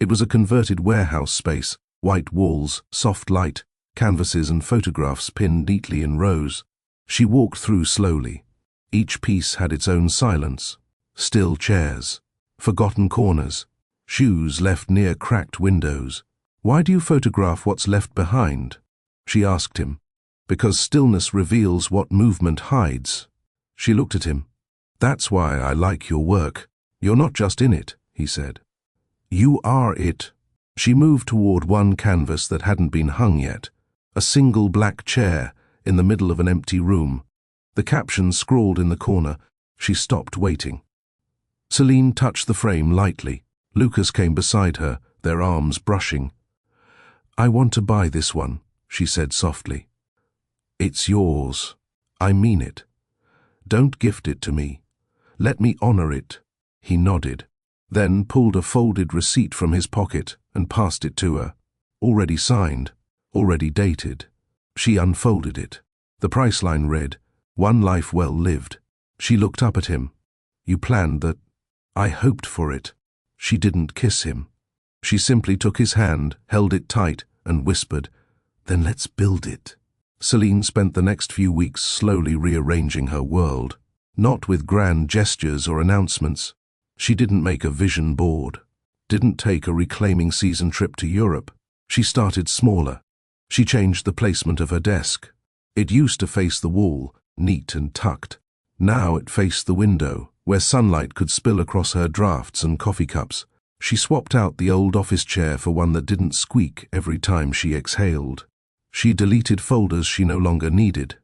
It was a converted warehouse space, white walls, soft light, canvases and photographs pinned neatly in rows. She walked through slowly. Each piece had its own silence. Still chairs, forgotten corners, shoes left near cracked windows. "Why do you photograph what's left behind?" she asked him. "Because stillness reveals what movement hides." She looked at him. "That's why I like your work. You're not just in it," he said. "You are it." She moved toward one canvas that hadn't been hung yet, a single black chair in the middle of an empty room. The caption scrawled in the corner. She stopped waiting. Celine touched the frame lightly. Lucas came beside her, their arms brushing. "I want to buy this one," she said softly. "It's yours. I mean it. Don't gift it to me. Let me honor it." He nodded, then pulled a folded receipt from his pocket and passed it to her. Already signed, already dated. She unfolded it. The price line read, "One life well lived." She looked up at him. "You planned that?" "I hoped for it." She didn't kiss him. She simply took his hand, held it tight, and whispered, "Then let's build it." Celine spent the next few weeks slowly rearranging her world, not with grand gestures or announcements. She didn't make a vision board, didn't take a reclaiming season trip to Europe. She started smaller. She changed the placement of her desk. It used to face the wall, neat and tucked. Now it faced the window, where sunlight could spill across her drafts and coffee cups. She swapped out the old office chair for one that didn't squeak every time she exhaled. She deleted folders she no longer needed,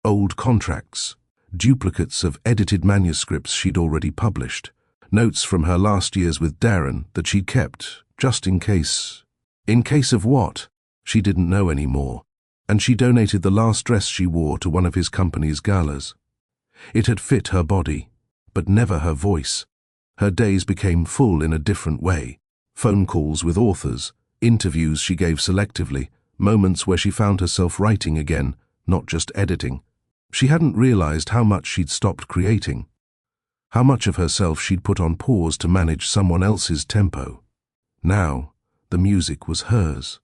old contracts, duplicates of edited manuscripts she'd already published, notes from her last years with Darren that she'd kept, just in case. In case of what? She didn't know anymore, and she donated the last dress she wore to one of his company's galas. It had fit her body, but never her voice. Her days became full in a different way. Phone calls with authors, interviews she gave selectively, moments where she found herself writing again, not just editing. She hadn't realized how much she'd stopped creating, how much of herself she'd put on pause to manage someone else's tempo. Now, the music was hers.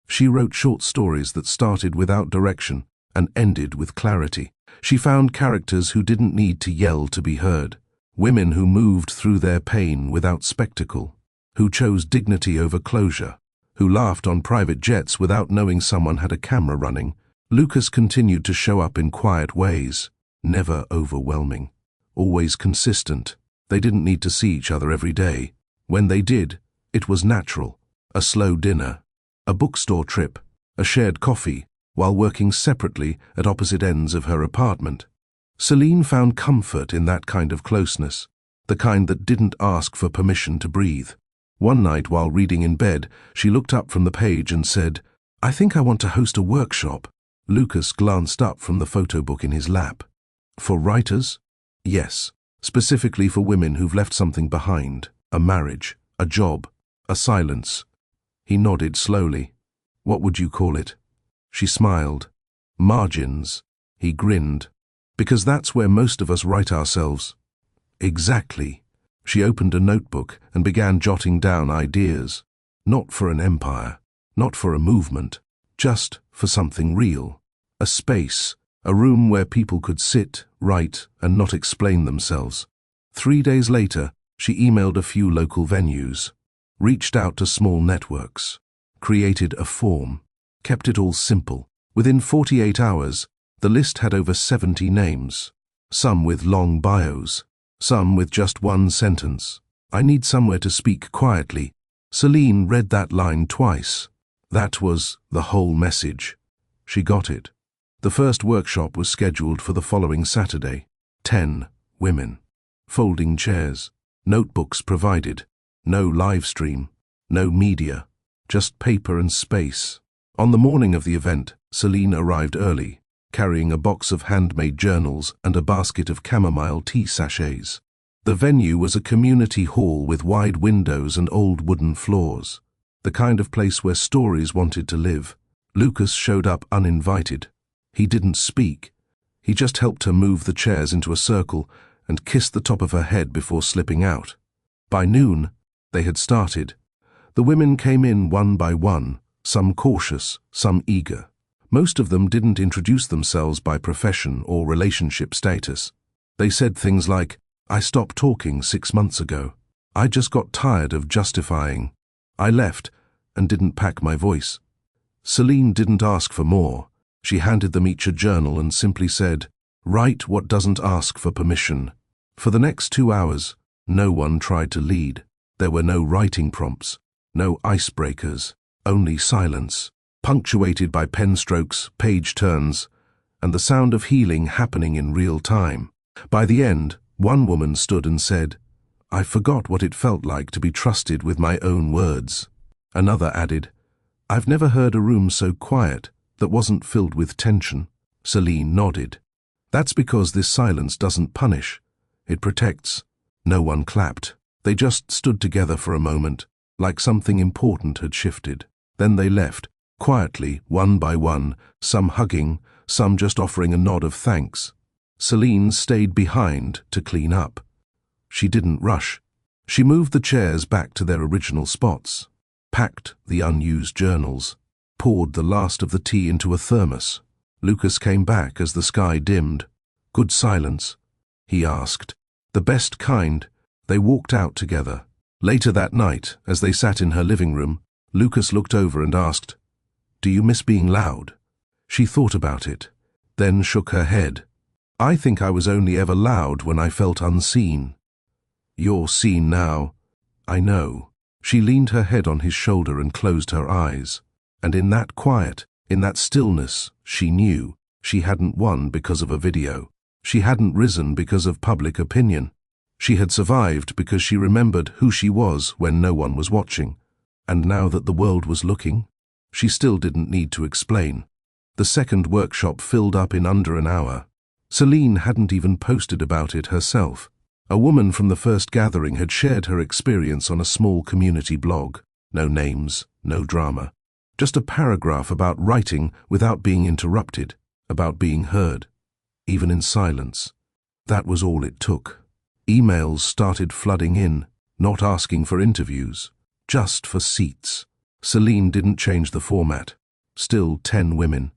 She wrote short stories that started without direction and ended with clarity. She found characters who didn't need to yell to be heard, women who moved through their pain without spectacle, who chose dignity over closure, who laughed on private jets without knowing someone had a camera running. Lucas continued to show up in quiet ways, never overwhelming, always consistent. They didn't need to see each other every day. When they did, it was natural. A slow dinner, a bookstore trip, a shared coffee, while working separately at opposite ends of her apartment. Celine found comfort in that kind of closeness, the kind that didn't ask for permission to breathe. One night while reading in bed, she looked up from the page and said, "I think I want to host a workshop." Lucas glanced up from the photo book in his lap. "For writers?" "Yes, specifically for women who've left something behind, a marriage, a job, a silence." He nodded slowly. "What would you call it?" She smiled. Margins. He grinned. Because that's where most of us write ourselves. Exactly. She opened a notebook and began jotting down ideas. Not for an empire, not for a movement, just for something real. A space, a room where people could sit, write, and not explain themselves. 3 days later, she emailed a few local venues, reached out to small networks, created a form, kept it all simple. Within 48 hours, the list had over 70 names, some with long bios, some with just one sentence. I need somewhere to speak quietly. Celine read that line twice. That was the whole message. She got it. The first workshop was scheduled for the following Saturday. 10 women. Folding chairs. Notebooks provided. No live stream. No media. Just paper and space. On the morning of the event, Celine arrived early, carrying a box of handmade journals and a basket of chamomile tea sachets. The venue was a community hall with wide windows and old wooden floors, the kind of place where stories wanted to live. Lucas showed up uninvited. He didn't speak. He just helped her move the chairs into a circle and kissed the top of her head before slipping out. By noon, they had started. The women came in one by one, some cautious, some eager. Most of them didn't introduce themselves by profession or relationship status. They said things like, "I stopped talking 6 months ago. I just got tired of justifying. I left and didn't pack my voice." Celine didn't ask for more. She handed them each a journal and simply said, "Write what doesn't ask for permission." For the next 2 hours, no one tried to lead. There were no writing prompts, no icebreakers, only silence, punctuated by pen strokes, page turns, and the sound of healing happening in real time. By the end, one woman stood and said, "I forgot what it felt like to be trusted with my own words." Another added, "I've never heard a room so quiet that wasn't filled with tension." Celine nodded. "That's because this silence doesn't punish. It protects." No one clapped. They just stood together for a moment, like something important had shifted. Then they left, quietly, one by one, some hugging, some just offering a nod of thanks. Celine stayed behind to clean up. She didn't rush. She moved the chairs back to their original spots, packed the unused journals, poured the last of the tea into a thermos. Lucas came back as the sky dimmed. "Good silence?" he asked. "The best kind." They walked out together. Later that night, as they sat in her living room, Lucas looked over and asked, "Do you miss being loud?" She thought about it, then shook her head. "I think I was only ever loud when I felt unseen." "You're seen now." "I know." She leaned her head on his shoulder and closed her eyes. And in that quiet, in that stillness, she knew she hadn't won because of a video. She hadn't risen because of public opinion. She had survived because she remembered who she was when no one was watching. And now that the world was looking, she still didn't need to explain. The second workshop filled up in under an hour. Celine hadn't even posted about it herself. A woman from the first gathering had shared her experience on a small community blog. No names, no drama. Just a paragraph about writing without being interrupted, about being heard, even in silence. That was all it took. Emails started flooding in, not asking for interviews, just for seats. Celine didn't change the format. Still 10 women.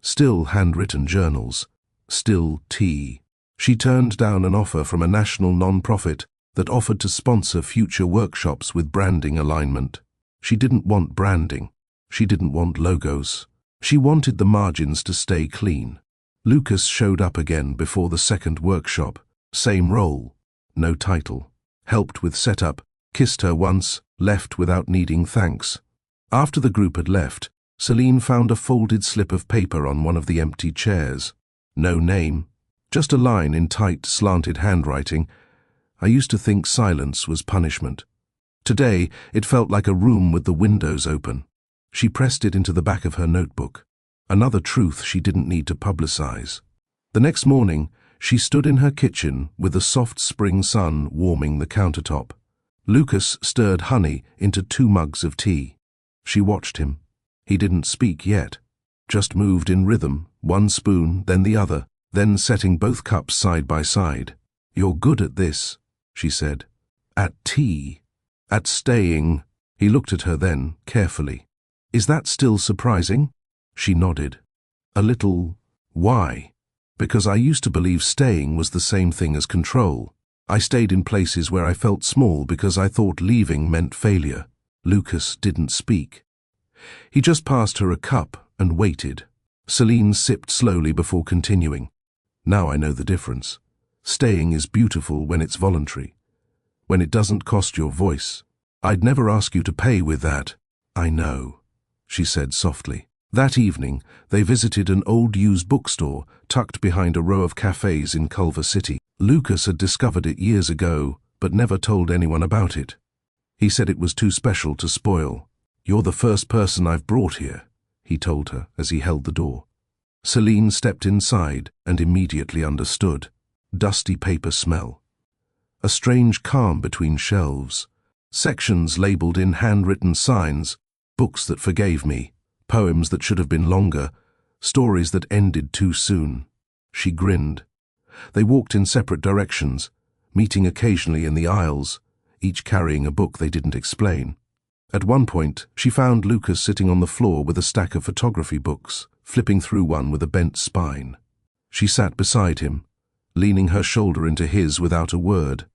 Still handwritten journals. Still tea. She turned down an offer from a national non-profit that offered to sponsor future workshops with branding alignment. She didn't want branding. She didn't want logos. She wanted the margins to stay clean. Lucas showed up again before the second workshop. Same role. No title. Helped with setup, kissed her once, left without needing thanks. After the group had left, Celine found a folded slip of paper on one of the empty chairs. No name, just a line in tight, slanted handwriting. "I used to think silence was punishment." Today, it felt like a room with the windows open. She pressed it into the back of her notebook. Another truth she didn't need to publicize. The next morning, she stood in her kitchen with the soft spring sun warming the countertop. Lucas stirred honey into 2 mugs of tea. She watched him. He didn't speak yet. just moved in rhythm, one spoon, then the other, then setting both cups side by side. "You're good at this," she said. "At tea. At staying." He looked at her then, carefully. "Is that still surprising?" She nodded. "A little. Why?" "Because I used to believe staying was the same thing as control. I stayed in places where I felt small because I thought leaving meant failure." Lucas didn't speak. He just passed her a cup and waited. Celine sipped slowly before continuing. "Now I know the difference. Staying is beautiful when it's voluntary, when it doesn't cost your voice. I'd never ask you to pay with that." "I know," she said softly. That evening, they visited an old used bookstore tucked behind a row of cafes in Culver City. Lucas had discovered it years ago, but never told anyone about it. He said it was too special to spoil. "You're the first person I've brought here," he told her as he held the door. Celine stepped inside and immediately understood. Dusty paper smell. A strange calm between shelves. Sections labeled in handwritten signs. Books that forgave me. Poems that should have been longer. Stories that ended too soon. She grinned. They walked in separate directions, meeting occasionally in the aisles, each carrying a book they didn't explain. At one point, she found Lucas sitting on the floor with a stack of photography books, flipping through one with a bent spine. She sat beside him, leaning her shoulder into his without a word.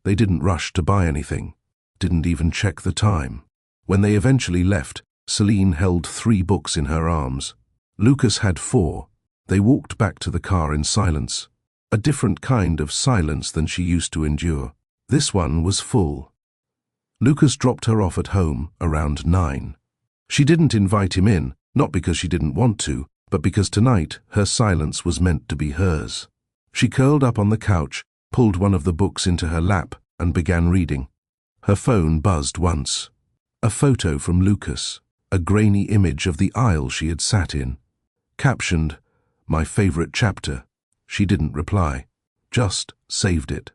They didn't rush to buy anything, didn't even check the time. When they eventually left, Celine held 3 books in her arms. Lucas had 4. They walked back to the car in silence, a different kind of silence than she used to endure. This one was full. Lucas dropped her off at home around 9. She didn't invite him in, not because she didn't want to, but because tonight her silence was meant to be hers. She curled up on the couch, pulled one of the books into her lap, and began reading. Her phone buzzed once. A photo from Lucas, a grainy image of the aisle she had sat in. Captioned, "My favorite chapter." She didn't reply, just saved it,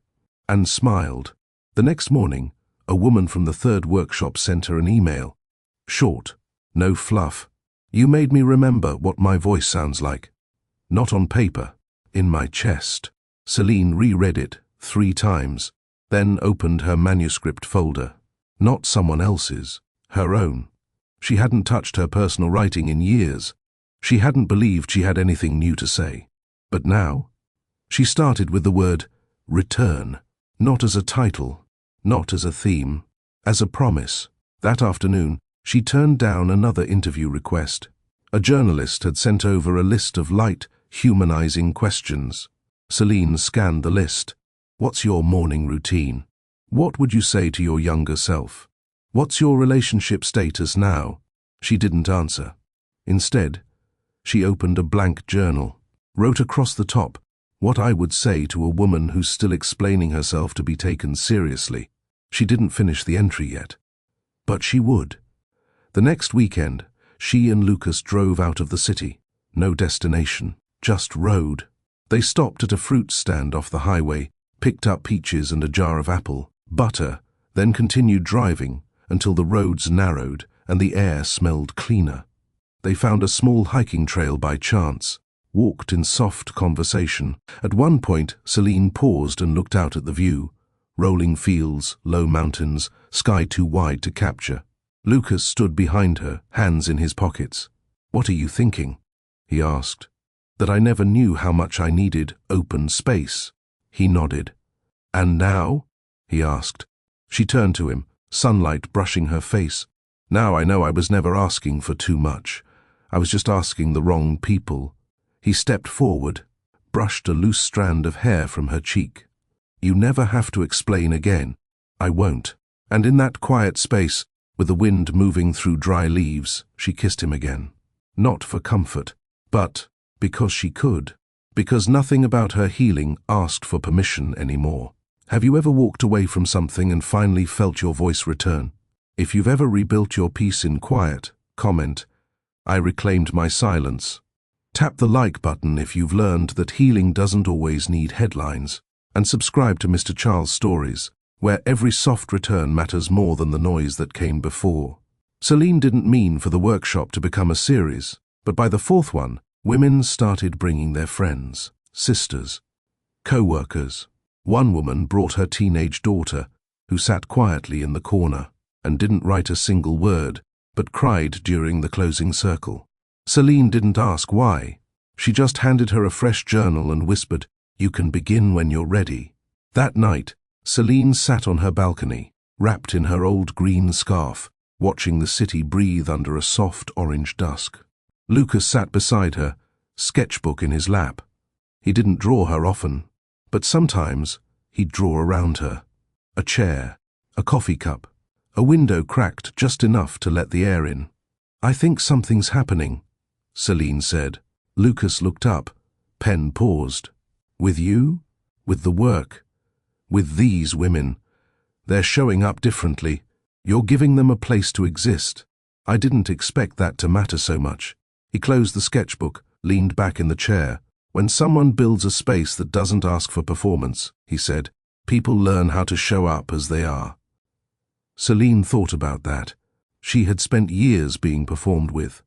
and smiled. The next morning, a woman from the 3rd workshop sent her an email. Short, no fluff. "You made me remember what my voice sounds like. Not on paper, in my chest." Celine reread it 3 times, then opened her manuscript folder. Not someone else's, her own. She hadn't touched her personal writing in years. She hadn't believed she had anything new to say. But now, she started with the word return, not as a title, not as a theme, as a promise. That afternoon, she turned down another interview request. A journalist had sent over a list of light, humanizing questions. Celine scanned the list. "What's your morning routine? What would you say to your younger self? What's your relationship status now?" She didn't answer. Instead, she opened a blank journal, wrote across the top, "What I would say to a woman who's still explaining herself to be taken seriously." She didn't finish the entry yet, but she would. The next weekend, she and Lucas drove out of the city. No destination, just road. They stopped at a fruit stand off the highway, picked up peaches and a jar of apple, butter, then continued driving until the roads narrowed and the air smelled cleaner. They found a small hiking trail by chance, walked in soft conversation. At one point, Celine paused and looked out at the view. Rolling fields, low mountains, sky too wide to capture. Lucas stood behind her, hands in his pockets. "What are you thinking?" he asked. "That I never knew how much I needed open space." He nodded. "And now?" he asked. She turned to him, sunlight brushing her face. "Now I know I was never asking for too much. I was just asking the wrong people." He stepped forward, brushed a loose strand of hair from her cheek. "You never have to explain again. I won't." And in that quiet space, with the wind moving through dry leaves, she kissed him again. Not for comfort, but because she could. Because nothing about her healing asked for permission anymore. Have you ever walked away from something and finally felt your voice return? If you've ever rebuilt your peace in quiet, comment, "I reclaimed my silence." Tap the like button if you've learned that healing doesn't always need headlines. And subscribe to Mr. Charles Stories, where every soft return matters more than the noise that came before. Celine didn't mean for the workshop to become a series, but But by the fourth one, women started bringing their friends, sisters, co-workers. One woman brought her teenage daughter, who sat quietly in the corner and didn't write a single word, but cried during the closing circle. Celine didn't ask why. She just handed her a fresh journal and whispered, "You can begin when you're ready." That night, Celine sat on her balcony, wrapped in her old green scarf, watching the city breathe under a soft orange dusk. Lucas sat beside her, sketchbook in his lap. He didn't draw her often, but sometimes he'd draw around her. A chair, a coffee cup, a window cracked just enough to let the air in. "I think something's happening," Celine said. Lucas looked up, pen paused. "With you? With the work? With these women? They're showing up differently. You're giving them a place to exist. I didn't expect that to matter so much." He closed the sketchbook, leaned back in the chair. "When someone builds a space that doesn't ask for performance," he said, "people learn how to show up as they are." Celine thought about that. She had spent years being performed with,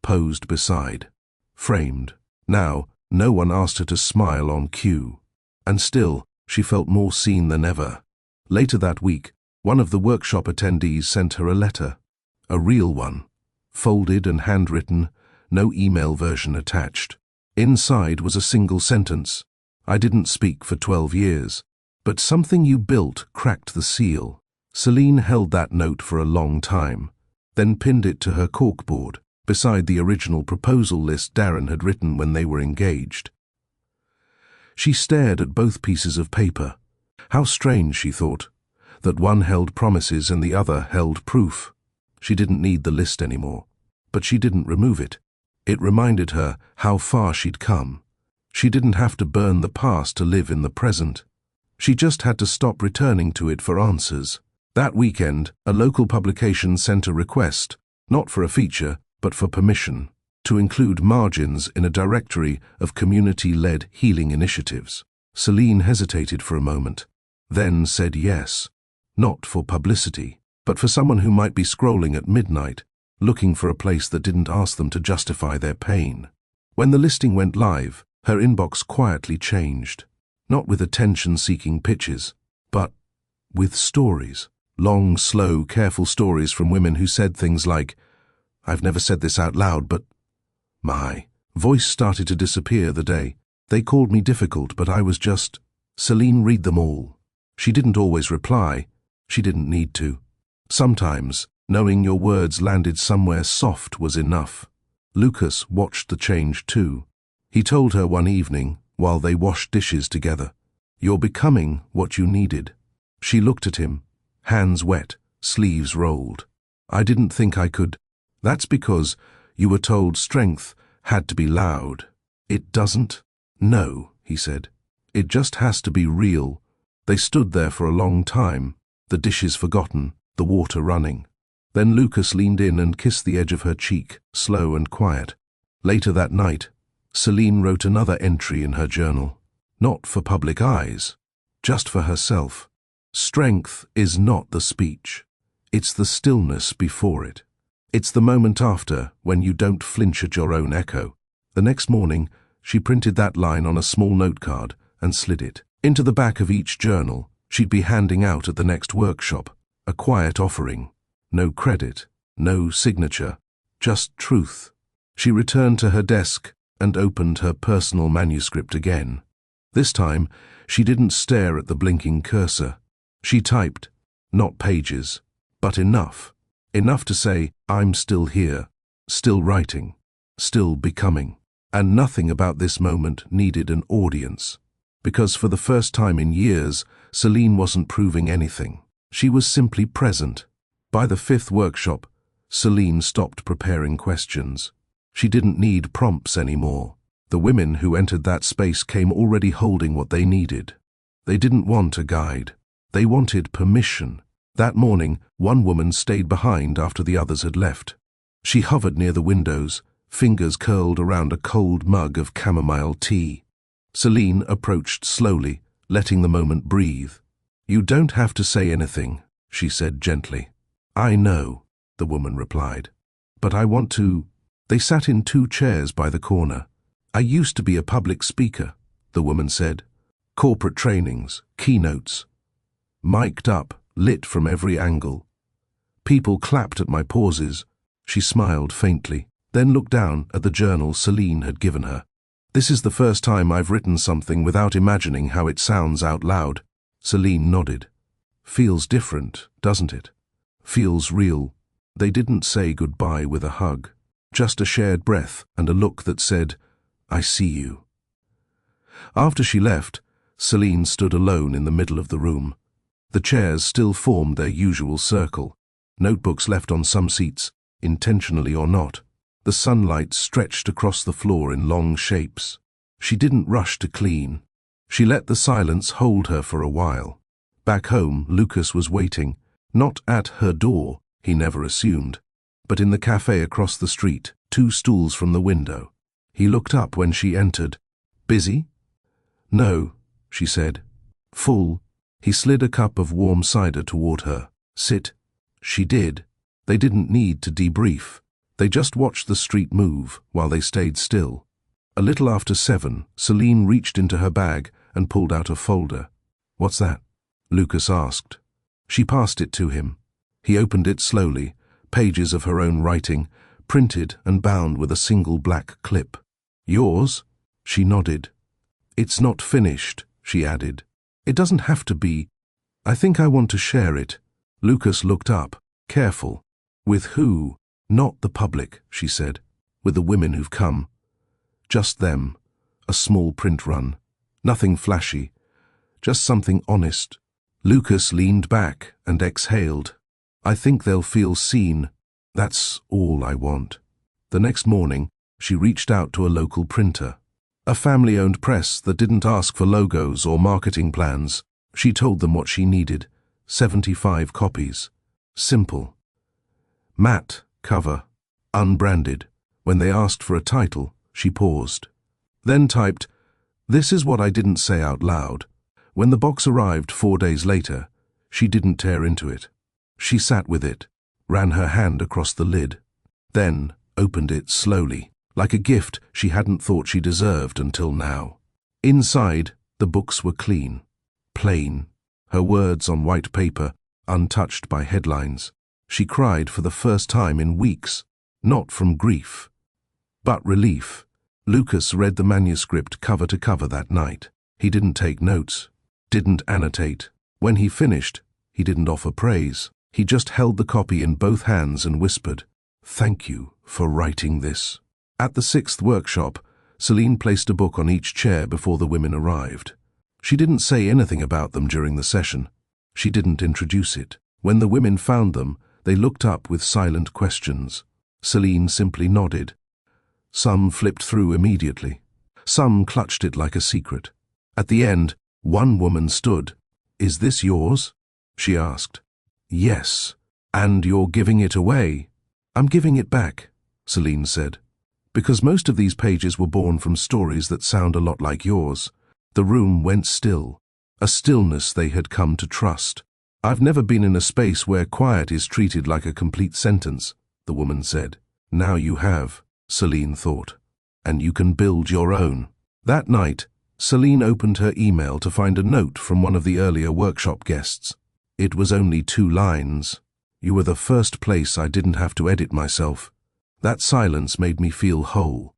posed beside, framed. Now, no one asked her to smile on cue. And still, she felt more seen than ever. Later that week, one of the workshop attendees sent her a letter. A real one. Folded and handwritten, no email version attached. Inside was a single sentence. "I didn't speak for 12 years, but something you built cracked the seal." Celine held that note for a long time, then pinned it to her corkboard, beside the original proposal list Darren had written when they were engaged. She stared at both pieces of paper. How strange, she thought, that one held promises and the other held proof. She didn't need the list anymore, but she didn't remove it. It reminded her how far she'd come. She didn't have to burn the past to live in the present. She just had to stop returning to it for answers. That weekend, a local publication sent a request, not for a feature, but for permission, to include margins in a directory of community-led healing initiatives. Celine hesitated for a moment, then said yes, not for publicity, but for someone who might be scrolling at midnight, looking for a place that didn't ask them to justify their pain. When the listing went live, her inbox quietly changed, not with attention-seeking pitches, but with stories. Long, slow, careful stories from women who said things like, "I've never said this out loud, but..." My voice started to disappear the day. "They called me difficult, but I was just..." Celine read them all. She didn't always reply. She didn't need to. Sometimes, knowing your words landed somewhere soft was enough. Lucas watched the change too. He told her one evening, while they washed dishes together, "You're becoming what you needed." She looked at him, hands wet, sleeves rolled. "I didn't think I could." "That's because you were told strength had to be loud." "It doesn't." "No," he said. "It just has to be real." They stood there for a long time, the dishes forgotten, the water running. Then Lucas leaned in and kissed the edge of her cheek, slow and quiet. Later that night, Celine wrote another entry in her journal. Not for public eyes, just for herself. Strength is not the speech. It's the stillness before it. It's the moment after, when you don't flinch at your own echo. The next morning, she printed that line on a small note card and slid it into the back of each journal she'd be handing out at the next workshop, a quiet offering. No credit, no signature, just truth. She returned to her desk and opened her personal manuscript again. This time, she didn't stare at the blinking cursor. She typed, not pages, but enough. Enough to say, "I'm still here, still writing, still becoming." And nothing about this moment needed an audience. Because for the first time in years, Celine wasn't proving anything. She was simply present. By the fifth workshop, Celine stopped preparing questions. She didn't need prompts anymore. The women who entered that space came already holding what they needed. They didn't want a guide. They wanted permission. That morning, one woman stayed behind after the others had left. She hovered near the windows, fingers curled around a cold mug of chamomile tea. Celine approached slowly, letting the moment breathe. "You don't have to say anything," she said gently. "I know," the woman replied. "But I want to..." They sat in 2 chairs by the corner. "I used to be a public speaker," the woman said. "Corporate trainings, keynotes. Mic'd up, lit from every angle. People clapped at my pauses." She smiled faintly, then looked down at the journal Celine had given her. "This is the first time I've written something without imagining how it sounds out loud." Celine nodded. "Feels different, doesn't it? Feels real." They didn't say goodbye with a hug, just a shared breath and a look that said, "I see you." After she left, Celine stood alone in the middle of the room. The chairs still formed their usual circle, notebooks left on some seats, intentionally or not. The sunlight stretched across the floor in long shapes. She didn't rush to clean. She let the silence hold her for a while. Back home, Lucas was waiting, not at her door, he never assumed, but in the cafe across the street, 2 stools from the window. He looked up when she entered. "Busy?" "No," she said. "Full." He slid a cup of warm cider toward her. "Sit." She did. They didn't need to debrief. They just watched the street move while they stayed still. A little after 7, Celine reached into her bag and pulled out a folder. "What's that?" Lucas asked. She passed it to him. He opened it slowly, pages of her own writing, printed and bound with a single black clip. "Yours?" She nodded. "It's not finished," she added. "It doesn't have to be. I think I want to share it." Lucas looked up, careful. "With who?" "Not the public," she said. "With the women who've come. Just them. A small print run. Nothing flashy. Just something honest." Lucas leaned back and exhaled. "I think they'll feel seen. That's all I want." The next morning, she reached out to a local printer. A family-owned press that didn't ask for logos or marketing plans. She told them what she needed. 75 copies. Simple. Matte cover. Unbranded. When they asked for a title, she paused. Then typed, "This is what I didn't say out loud." When the box arrived 4 days later, she didn't tear into it. She sat with it, ran her hand across the lid, then opened it slowly, like a gift she hadn't thought she deserved until now. Inside, the books were clean, plain, her words on white paper, untouched by headlines. She cried for the first time in weeks, not from grief, but relief. Lucas read the manuscript cover to cover that night. He didn't take notes, didn't annotate. When he finished, he didn't offer praise. He just held the copy in both hands and whispered, "Thank you for writing this." At the 6th workshop, Celine placed a book on each chair before the women arrived. She didn't say anything about them during the session. She didn't introduce it. When the women found them, they looked up with silent questions. Celine simply nodded. Some flipped through immediately. Some clutched it like a secret. At the end, one woman stood. "Is this yours?" she asked. "Yes. And you're giving it away?" "I'm giving it back," Celine said, "because most of these pages were born from stories that sound a lot like yours." The room went still, a stillness they had come to trust. "I've never been in a space where quiet is treated like a complete sentence," the woman said. "Now you have," Celine thought, "and you can build your own." That night, Celine opened her email to find a note from one of the earlier workshop guests. It was only 2 lines. "You were the first place I didn't have to edit myself. That silence made me feel whole."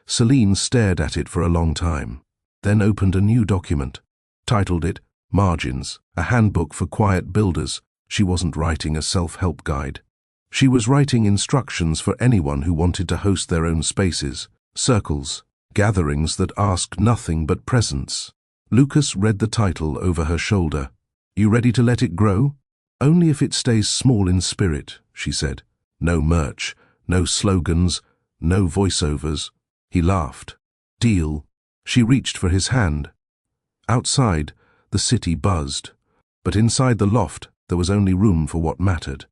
Celine stared at it for a long time, then opened a new document, titled it Margins, a handbook for quiet builders. She wasn't writing a self-help guide. She was writing instructions for anyone who wanted to host their own spaces, circles, gatherings that asked nothing but presence. Lucas read the title over her shoulder. "You ready to let it grow?" "Only if it stays small in spirit," she said. "No merch, no slogans, no voiceovers." He laughed. "Deal." She reached for his hand. Outside, the city buzzed, but inside the loft there was only room for what mattered.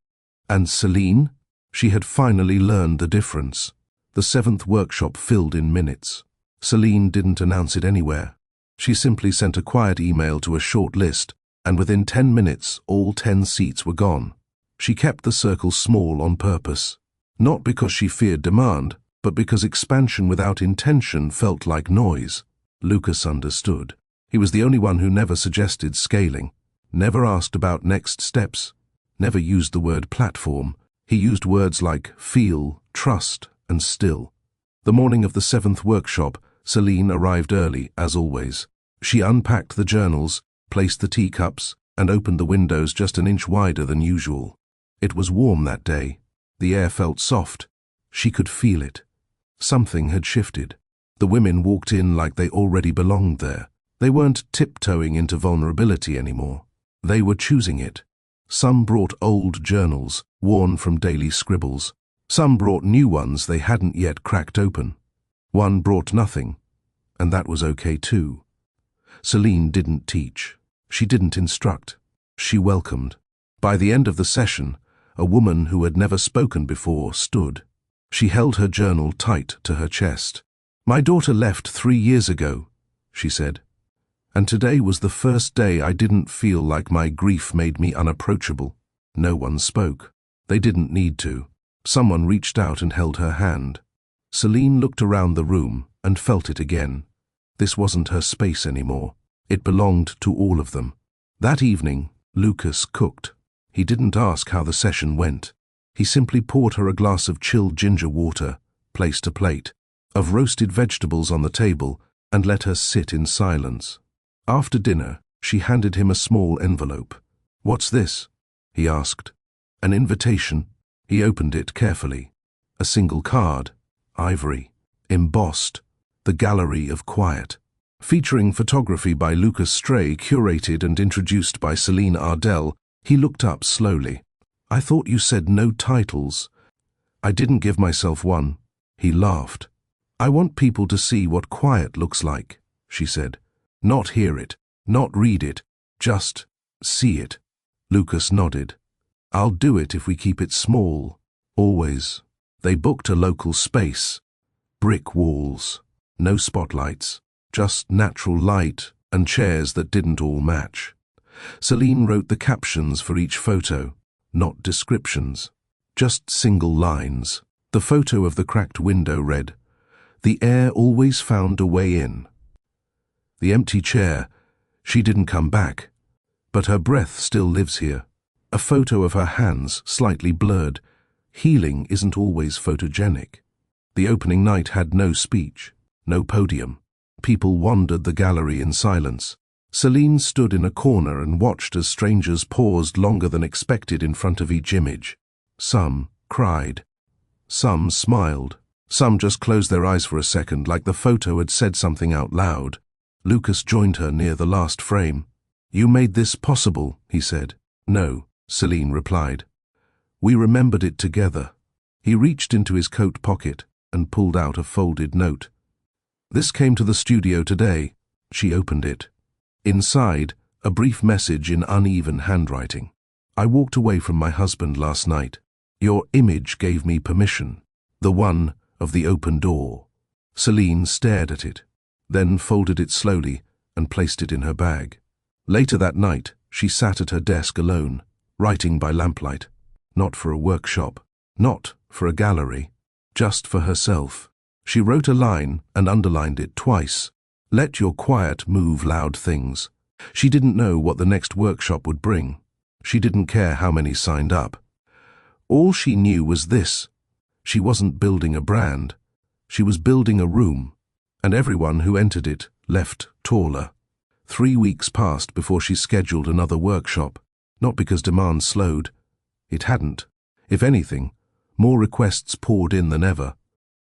And Celine? She had finally learned the difference. The 7th workshop filled in minutes. Celine didn't announce it anywhere. She simply sent a quiet email to a short list, and within 10 minutes all 10 seats were gone. She kept the circle small on purpose. Not because she feared demand, but because expansion without intention felt like noise. Lucas understood. He was the only one who never suggested scaling, never asked about next steps, never used the word platform. He used words like feel, trust, and still. The morning of the 7th workshop, Celine arrived early, as always. She unpacked the journals, placed the teacups, and opened the windows just an inch wider than usual. It was warm that day. The air felt soft. She could feel it. Something had shifted. The women walked in like they already belonged there. They weren't tiptoeing into vulnerability anymore. They were choosing it. Some brought old journals, worn from daily scribbles. Some brought new ones they hadn't yet cracked open. One brought nothing, and that was okay too. Celine didn't teach. She didn't instruct. She welcomed. By the end of the session, a woman who had never spoken before stood. She held her journal tight to her chest. "My daughter left 3 years ago," she said. "And today was the first day I didn't feel like my grief made me unapproachable." No one spoke. They didn't need to. Someone reached out and held her hand. Celine looked around the room and felt it again. This wasn't her space anymore. It belonged to all of them. That evening, Lucas cooked. He didn't ask how the session went. He simply poured her a glass of chilled ginger water, placed a plate of roasted vegetables on the table, and let her sit in silence. After dinner, she handed him a small envelope. "What's this?" he asked. "An invitation." He opened it carefully. A single card, ivory, embossed, "The Gallery of Quiet." Featuring photography by Lucas Stray, curated and introduced by Celine Ardell. He looked up slowly. "I thought you said no titles." "I didn't give myself one." He laughed. "I want people to see what quiet looks like," she said. "Not hear it, not read it, just see it." Lucas nodded. "I'll do it if we keep it small, always." They booked a local space. Brick walls, no spotlights, just natural light and chairs that didn't all match. Celine wrote the captions for each photo, not descriptions, just single lines. The photo of the cracked window read, "The air always found a way in." The empty chair, "She didn't come back, but her breath still lives here." A photo of her hands, slightly blurred. Healing isn't always photogenic. The opening night had no speech, no podium. People wandered the gallery in silence. Celine stood in a corner and watched as strangers paused longer than expected in front of each image. Some cried. Some smiled. Some just closed their eyes for a second, like the photo had said something out loud. Lucas joined her near the last frame. "You made this possible," he said. "No," Celine replied. "We remembered it together." He reached into his coat pocket and pulled out a folded note. "This came to the studio today." She opened it. Inside, a brief message in uneven handwriting. "I walked away from my husband last night. Your image gave me permission. The one of the open door." Celine stared at it, then folded it slowly and placed it in her bag. Later that night, she sat at her desk alone, writing by lamplight. Not for a workshop, not for a gallery, just for herself. She wrote a line and underlined it twice. "Let your quiet move loud things." She didn't know what the next workshop would bring. She didn't care how many signed up. All she knew was this: she wasn't building a brand. She was building a room, and everyone who entered it left taller. 3 weeks passed before she scheduled another workshop, not because demand slowed. It hadn't. If anything, more requests poured in than ever.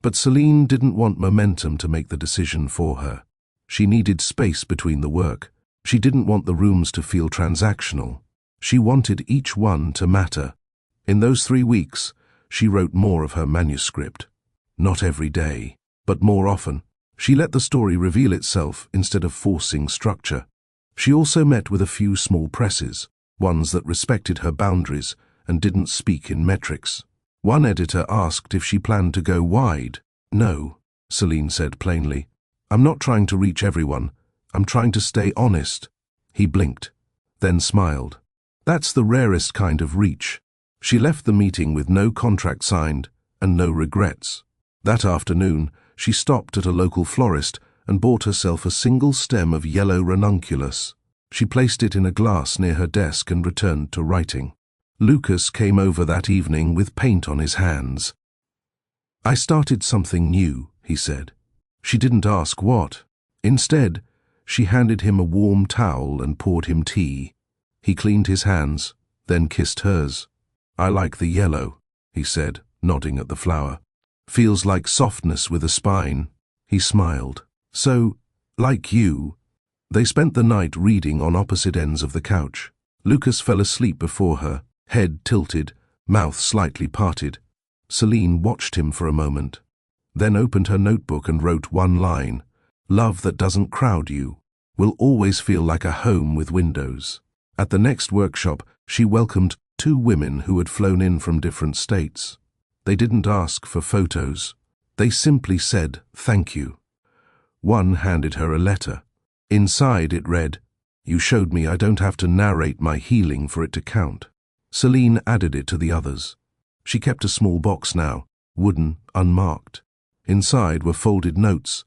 But Celine didn't want momentum to make the decision for her. She needed space between the work. She didn't want the rooms to feel transactional. She wanted each one to matter. In those 3 weeks, she wrote more of her manuscript. Not every day, but more often. She let the story reveal itself instead of forcing structure. She also met with a few small presses, ones that respected her boundaries and didn't speak in metrics. One editor asked if she planned to go wide. "No," Celine said plainly. "I'm not trying to reach everyone. I'm trying to stay honest." He blinked, then smiled. "That's the rarest kind of reach." She left the meeting with no contract signed, and no regrets. That afternoon, she stopped at a local florist and bought herself a single stem of yellow ranunculus. She placed it in a glass near her desk and returned to writing. Lucas came over that evening with paint on his hands. "I started something new," he said. She didn't ask what. Instead, she handed him a warm towel and poured him tea. He cleaned his hands, then kissed hers. "I like the yellow," he said, nodding at the flower. "Feels like softness with a spine." He smiled. "So, like you." They spent the night reading on opposite ends of the couch. Lucas fell asleep before her, head tilted, mouth slightly parted. Celine watched him for a moment, then opened her notebook and wrote one line: "Love that doesn't crowd you will always feel like a home with windows." At the next workshop, she welcomed 2 women who had flown in from different states. They didn't ask for photos. They simply said thank you. One handed her a letter. Inside it read, "You showed me I don't have to narrate my healing for it to count." Celine added it to the others. She kept a small box now, wooden, unmarked. Inside were folded notes,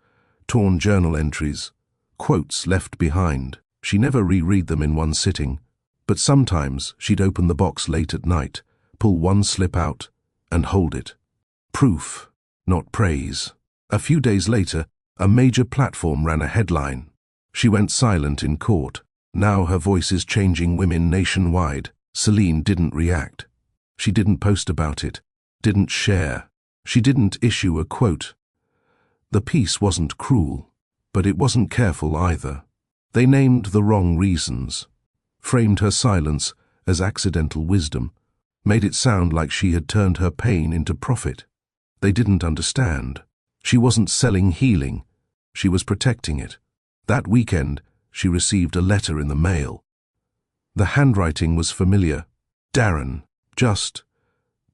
torn journal entries, quotes left behind. She never reread them in one sitting, but sometimes she'd open the box late at night, pull one slip out, and hold it. Proof, not praise. A few days later, a major platform ran a headline. She went silent in court. Now her voice is changing women nationwide. Celine didn't react. She didn't post about it, didn't share. She didn't issue a quote. The piece wasn't cruel, but it wasn't careful either. They named the wrong reasons, framed her silence as accidental wisdom, made it sound like she had turned her pain into profit. They didn't understand. She wasn't selling healing. She was protecting it. That weekend, she received a letter in the mail. The handwriting was familiar. "Darren, just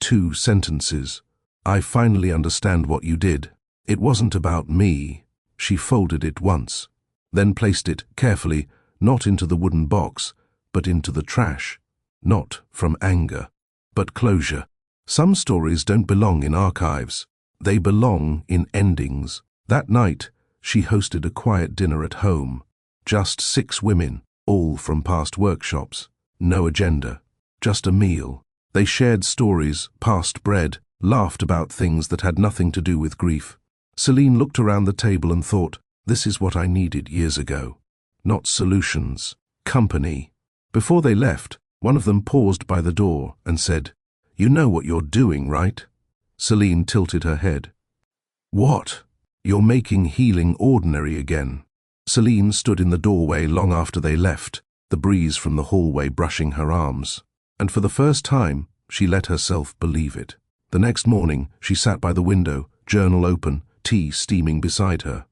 2 sentences. I finally understand what you did. It wasn't about me." She folded it once, then placed it carefully, not into the wooden box, but into the trash. Not from anger, but closure. Some stories don't belong in archives. They belong in endings. That night, she hosted a quiet dinner at home. Just 6 women, all from past workshops. No agenda, just a meal. They shared stories, passed bread, laughed about things that had nothing to do with grief. Celine looked around the table and thought, this is what I needed years ago. Not solutions, company. Before they left, one of them paused by the door and said, "You know what you're doing, right?" Celine tilted her head. "What?" "You're making healing ordinary again." Celine stood in the doorway long after they left, the breeze from the hallway brushing her arms. And for the first time, she let herself believe it. The next morning, she sat by the window, journal open, tea steaming beside her.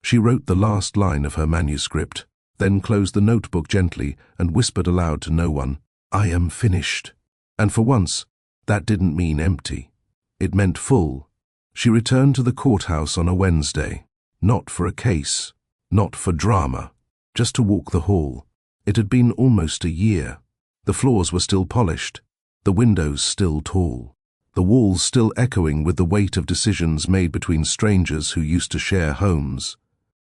She wrote the last line of her manuscript, then closed the notebook gently and whispered aloud to no one, "I am finished." And for once, that didn't mean empty. It meant full. She returned to the courthouse on a Wednesday, not for a case, not for drama, just to walk the hall. It had been almost a year. The floors were still polished, the windows still tall, the walls still echoing with the weight of decisions made between strangers who used to share homes.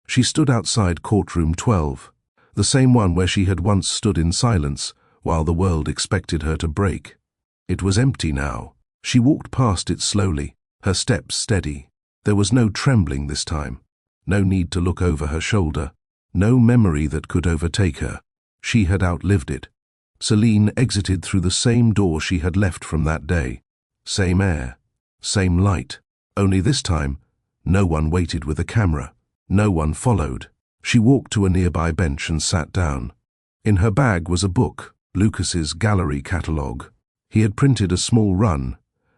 She stood outside courtroom 12, the same one where she had once stood in silence while the world expected her to break. It was empty now. She walked past it slowly, her steps steady. There was no trembling this time, no need to look over her shoulder, no memory that could overtake her. She had outlived it. Celine exited through the same door she had left from that day. Same air, same light. Only this time, no one waited with a camera. No one followed. She walked to a nearby bench and sat down. In her bag was a book, Lucas's gallery catalogue. He had printed a small run,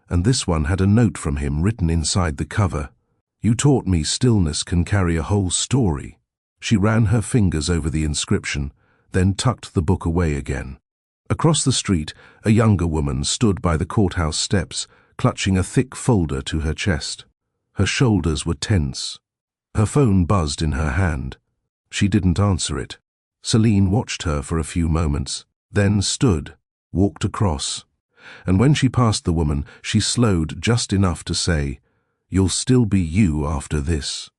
and this one had a note from him written inside the cover. "You taught me stillness can carry a whole story." She ran her fingers over the inscription, then tucked the book away again. Across the street, a younger woman stood by the courthouse steps, clutching a thick folder to her chest. Her shoulders were tense. Her phone buzzed in her hand. She didn't answer it. Celine watched her for a few moments, then stood, walked across. And when she passed the woman, she slowed just enough to say, "You'll still be you after this."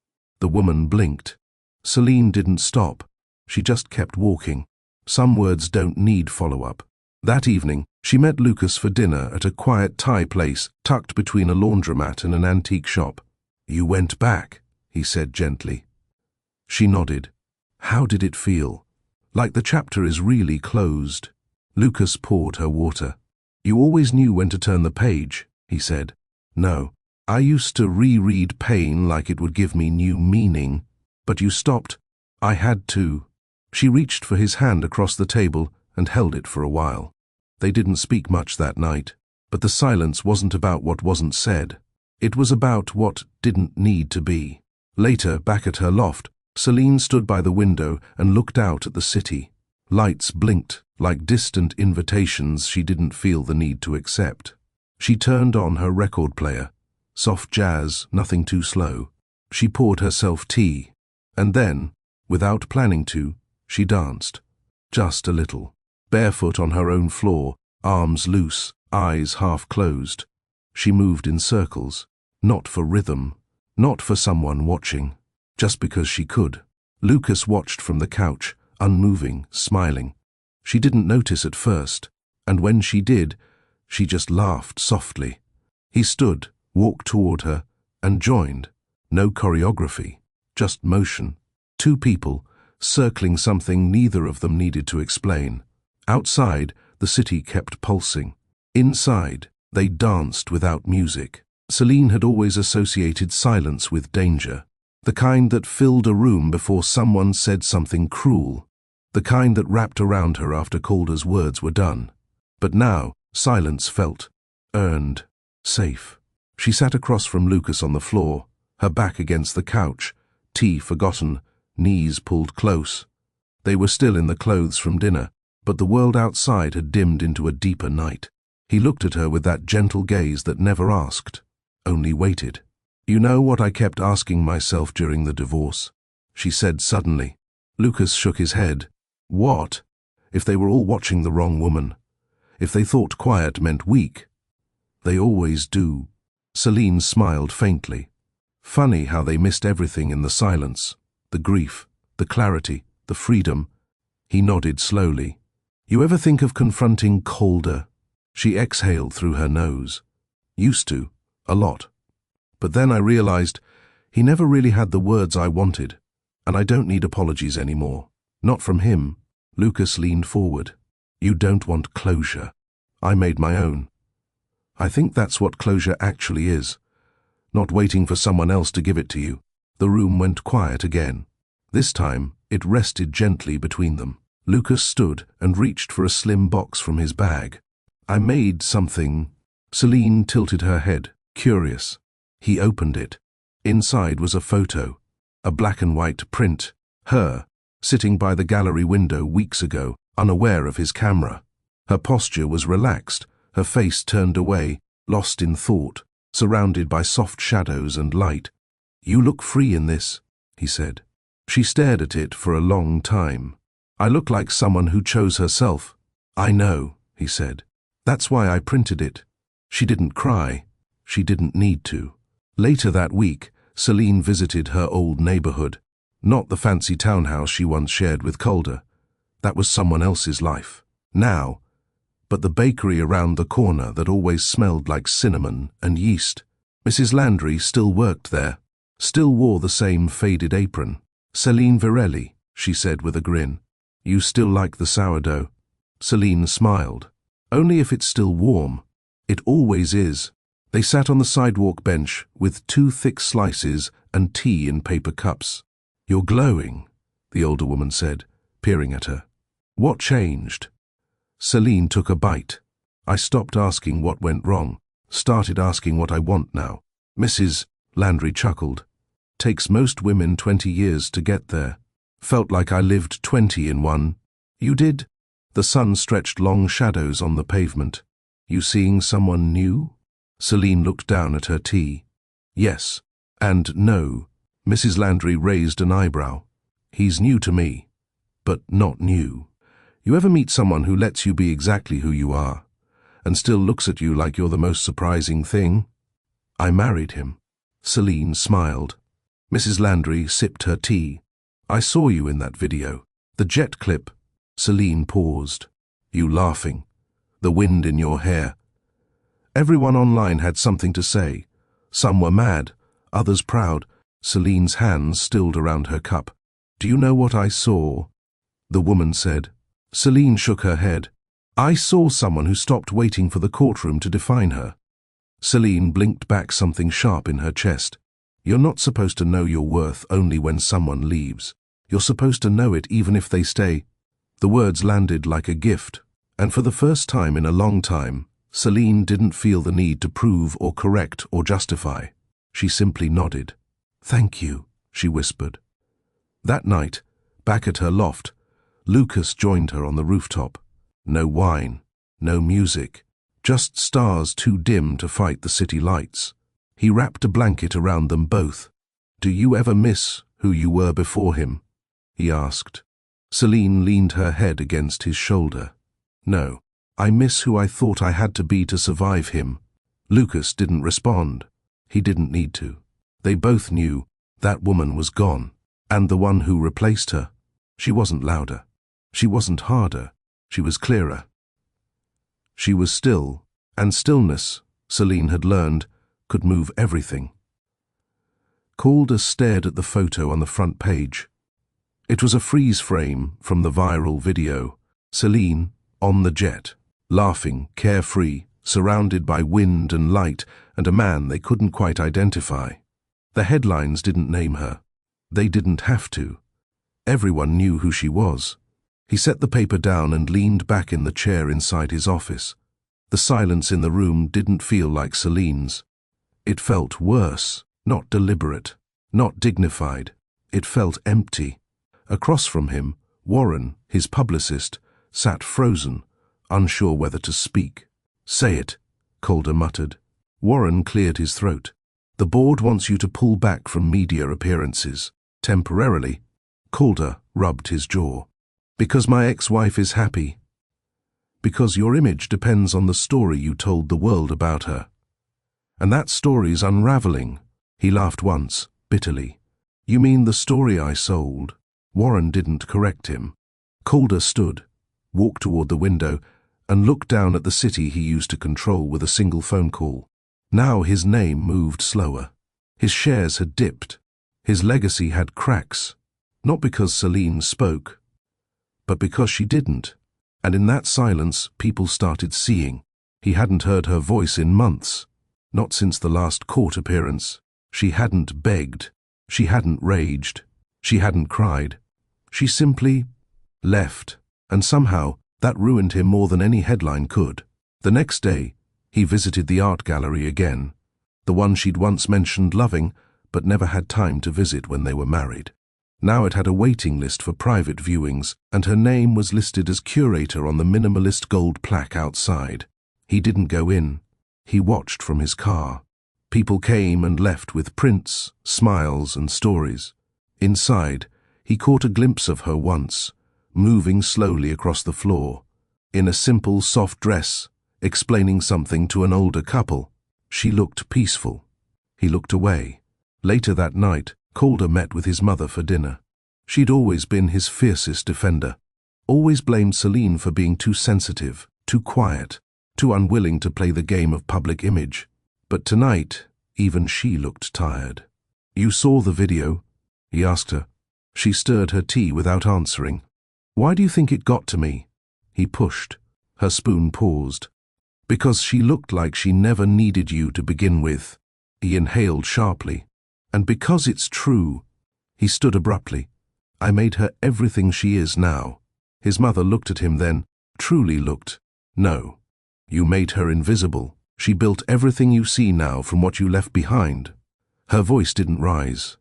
The woman blinked. Celine didn't stop. She just kept walking. Some words don't need follow-up. That evening, she met Lucas for dinner at a quiet Thai place tucked between a laundromat and an antique shop. "You went back," he said gently. She nodded. How did it feel? Like the chapter is really closed. Lucas poured her water. "You always knew when to turn the page," he said. "No. I used to reread pain like it would give me new meaning. But you stopped. I had to." She reached for his hand across the table and held it for a while. They didn't speak much that night, but the silence wasn't about what wasn't said. It was about what didn't need to be. Later, back at her loft, Celine stood by the window and looked out at the city. Lights blinked like distant invitations she didn't feel the need to accept. She turned on her record player. Soft jazz, nothing too slow. She poured herself tea. And then, without planning to, she danced. Just a little. Barefoot on her own floor, arms loose, eyes half closed. She moved in circles. Not for rhythm. Not for someone watching. Just because she could. Lucas watched from the couch, unmoving, smiling. She didn't notice at first, and when she did, she just laughed softly. He stood, walked toward her, and joined. No choreography, just motion. Two people, circling something neither of them needed to explain. Outside, the city kept pulsing. Inside, they danced without music. Celine had always associated silence with danger. The kind that filled a room before someone said something cruel. The kind that wrapped around her after Calder's words were done. But now, silence felt earned, safe. She sat across from Lucas on the floor, her back against the couch, tea forgotten, knees pulled close. They were still in the clothes from dinner, but the world outside had dimmed into a deeper night. He looked at her with that gentle gaze that never asked, only waited. "You know what I kept asking myself during the divorce?" she said suddenly. Lucas shook his head. What? If they were all watching the wrong woman? If they thought quiet meant weak? They always do. Celine smiled faintly. Funny how they missed everything in the silence. The grief, the clarity, the freedom. He nodded slowly. "You ever think of confronting Calder?" She exhaled through her nose. "Used to, a lot. But then I realized he never really had the words I wanted, and I don't need apologies anymore. Not from him." Lucas leaned forward. "You don't want closure. I made my own. I think that's what closure actually is. Not waiting for someone else to give it to you." The room went quiet again. This time, it rested gently between them. Lucas stood and reached for a slim box from his bag. "I made something." Celine tilted her head, curious. He opened it. Inside was a photo, a black and white print, her, sitting by the gallery window weeks ago, unaware of his camera. Her posture was relaxed, her face turned away, lost in thought, surrounded by soft shadows and light. "You look free in this," he said. She stared at it for a long time. "I look like someone who chose herself." "I know," he said. "That's why I printed it." She didn't cry. She didn't need to. Later that week, Celine visited her old neighborhood. Not the fancy townhouse she once shared with Calder. That was someone else's life. Now, but the bakery around the corner that always smelled like cinnamon and yeast. Mrs. Landry still worked there, still wore the same faded apron. "Celine Virelli," she said with a grin. "You still like the sourdough?" Celine smiled. "Only if it's still warm. It always is." They sat on the sidewalk bench with 2 thick slices and tea in paper cups. "You're glowing," the older woman said, peering at her. "What changed?" Celine took a bite. "I stopped asking what went wrong, started asking what I want now." Mrs. Landry chuckled. "Takes most women 20 years to get there. Felt like I lived 20 in one." "You did?" The sun stretched long shadows on the pavement. "You seeing someone new?" Celine looked down at her tea. "Yes, and no." Mrs. Landry raised an eyebrow. "He's new to me, but not new. You ever meet someone who lets you be exactly who you are? and still looks at you like you're the most surprising thing. I married him. Celine smiled. Mrs. Landry sipped her tea. I saw you in that video. The jet clip. Celine paused. You laughing. The wind in your hair. Everyone online had something to say. Some were mad, others proud. Celine's hands stilled around her cup. Do you know what I saw? The woman said. Celine shook her head. I saw someone who stopped waiting for the courtroom to define her. Celine blinked back something sharp in her chest. You're not supposed to know your worth only when someone leaves. You're supposed to know it even if they stay. The words landed like a gift, and for the first time in a long time, Celine didn't feel the need to prove or correct or justify. She simply nodded. Thank you, she whispered. That night, back at her loft, Lucas joined her on the rooftop. No wine, no music, just stars too dim to fight the city lights. He wrapped a blanket around them both. Do you ever miss who you were before him? He asked. Celine leaned her head against his shoulder. No, I miss who I thought I had to be to survive him. Lucas didn't respond. He didn't need to. They both knew that woman was gone, and the one who replaced her. She wasn't louder. She wasn't harder. She was clearer. She was still, and stillness, Celine had learned, could move everything. Calder stared at the photo on the front page. It was a freeze frame from the viral video. Celine, on the jet, laughing, carefree, surrounded by wind and light, and a man they couldn't quite identify. The headlines didn't name her. They didn't have to. Everyone knew who she was. He set the paper down and leaned back in the chair inside his office. The silence in the room didn't feel like Celine's. It felt worse, not deliberate, not dignified. It felt empty. Across from him, Warren, his publicist, sat frozen, unsure whether to speak. Say it, Calder muttered. Warren cleared his throat. The board wants you to pull back from media appearances, temporarily. Calder rubbed his jaw. Because my ex-wife is happy. Because your image depends on the story you told the world about her. And that story's unraveling. He laughed once, bitterly. You mean the story I sold? Warren didn't correct him. Calder stood, walked toward the window, and looked down at the city he used to control with a single phone call. Now his name moved slower. His shares had dipped. His legacy had cracks. Not because Celine spoke, but because she didn't. And in that silence, people started seeing. He hadn't heard her voice in months. Not since the last court appearance. She hadn't begged. She hadn't raged. She hadn't cried. She simply left. And somehow, that ruined him more than any headline could. The next day, he visited the art gallery again. The one she'd once mentioned loving, but never had time to visit when they were married. Now it had a waiting list for private viewings, and her name was listed as curator on the minimalist gold plaque outside. He didn't go in. He watched from his car. People came and left with prints, smiles, and stories. Inside, he caught a glimpse of her once, moving slowly across the floor, in a simple, soft dress, explaining something to an older couple. She looked peaceful. He looked away. Later that night, Calder met with his mother for dinner. She'd always been his fiercest defender, always blamed Celine for being too sensitive, too quiet, too unwilling to play the game of public image. But tonight, even she looked tired. You saw the video? He asked her. She stirred her tea without answering. Why do you think it got to me? He pushed. Her spoon paused. Because she looked like she never needed you to begin with. He inhaled sharply. And because it's true. He stood abruptly. I made her everything she is now. His mother looked at him then, truly looked. No. You made her invisible. She built everything you see now from what you left behind. Her voice didn't rise.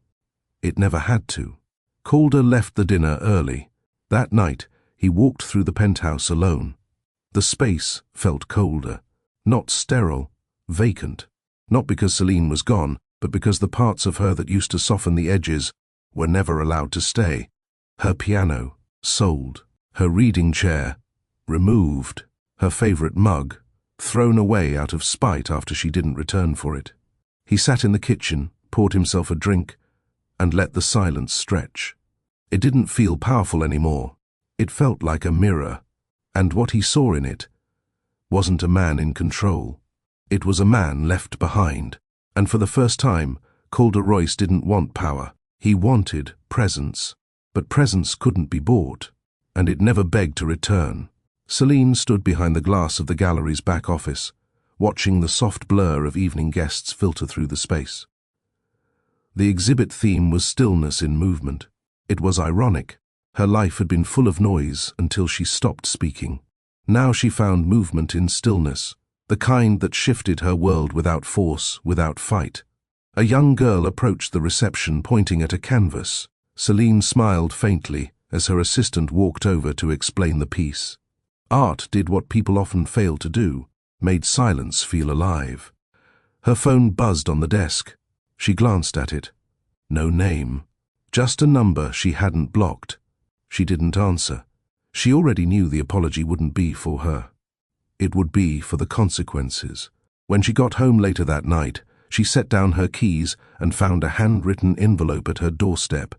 It never had to. Calder left the dinner early. That night, he walked through the penthouse alone. The space felt colder, not sterile, vacant. Not because Celine was gone, but because the parts of her that used to soften the edges were never allowed to stay. Her piano, sold. Her reading chair, removed. Her favorite mug, thrown away out of spite after she didn't return for it. He sat in the kitchen, poured himself a drink, and let the silence stretch. It didn't feel powerful anymore. It felt like a mirror, and what he saw in it wasn't a man in control. It was a man left behind, and for the first time, Calder Royce didn't want power. He wanted presence, but presence couldn't be bought, and it never begged to return. Celine stood behind the glass of the gallery's back office, watching the soft blur of evening guests filter through the space. The exhibit theme was stillness in movement. It was ironic. Her life had been full of noise until she stopped speaking. Now she found movement in stillness, the kind that shifted her world without force, without fight. A young girl approached the reception pointing at a canvas. Celine smiled faintly as her assistant walked over to explain the piece. Art did what people often fail to do, made silence feel alive. Her phone buzzed on the desk. She glanced at it. No name. Just a number she hadn't blocked. She didn't answer. She already knew the apology wouldn't be for her. It would be for the consequences. When she got home later that night, she set down her keys and found a handwritten envelope at her doorstep.